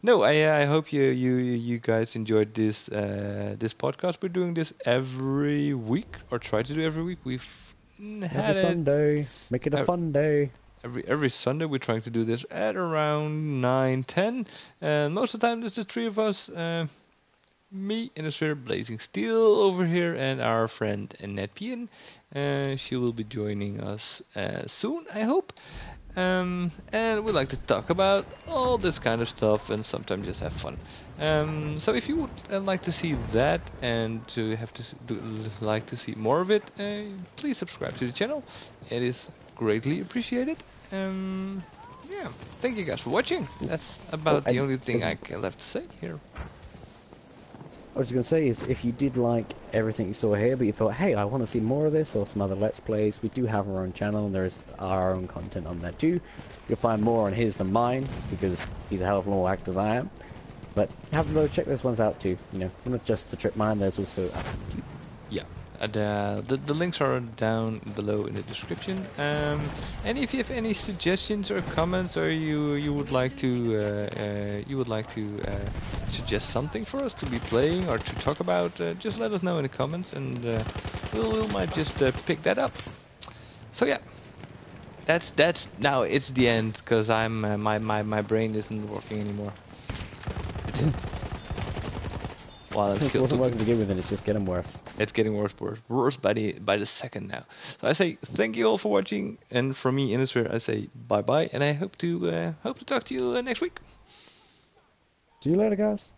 No, I hope you guys enjoyed this podcast. We're doing this every week, or try to do every week. We've Every had it Sunday. Make it a fun day. every Sunday. We're trying to do this at around 9:10, and most of the time there's the three of us. Me, Innersphere, Blazing Steel over here, and our friend Natpigen. She will be joining us soon, I hope. And we like to talk about all this kind of stuff and sometimes just have fun. So if you would like to see that and to have to like to see more of it, please subscribe to the channel. It is greatly appreciated. Yeah, thank you guys for watching. That's about the only thing I can left to say here. I was going to say is if you did like everything you saw here, but you thought, hey, I want to see more of this or some other Let's Plays, we do have our own channel and there is our own content on there too. You'll find more on his than mine because he's a hell of a lot more active than I am. But have a look, check those ones out too. You know, not just the Tripmine, there's also us too. Yeah, the links are down below in the description. And if you have any suggestions or comments, or you would like to suggest something for us to be playing or to talk about, just let us know in the comments, and we might just pick that up. So yeah, that's now it's the end because I'm my brain isn't working anymore. Well, Since it wasn't working to begin with, and it's just getting worse. It's getting worse by the second now. So I say thank you all for watching, and from me, Innersphere, I say bye bye, and I hope to talk to you next week. See you later, guys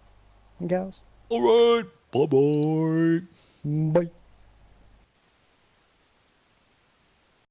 and gals. All right, bye bye. Bye.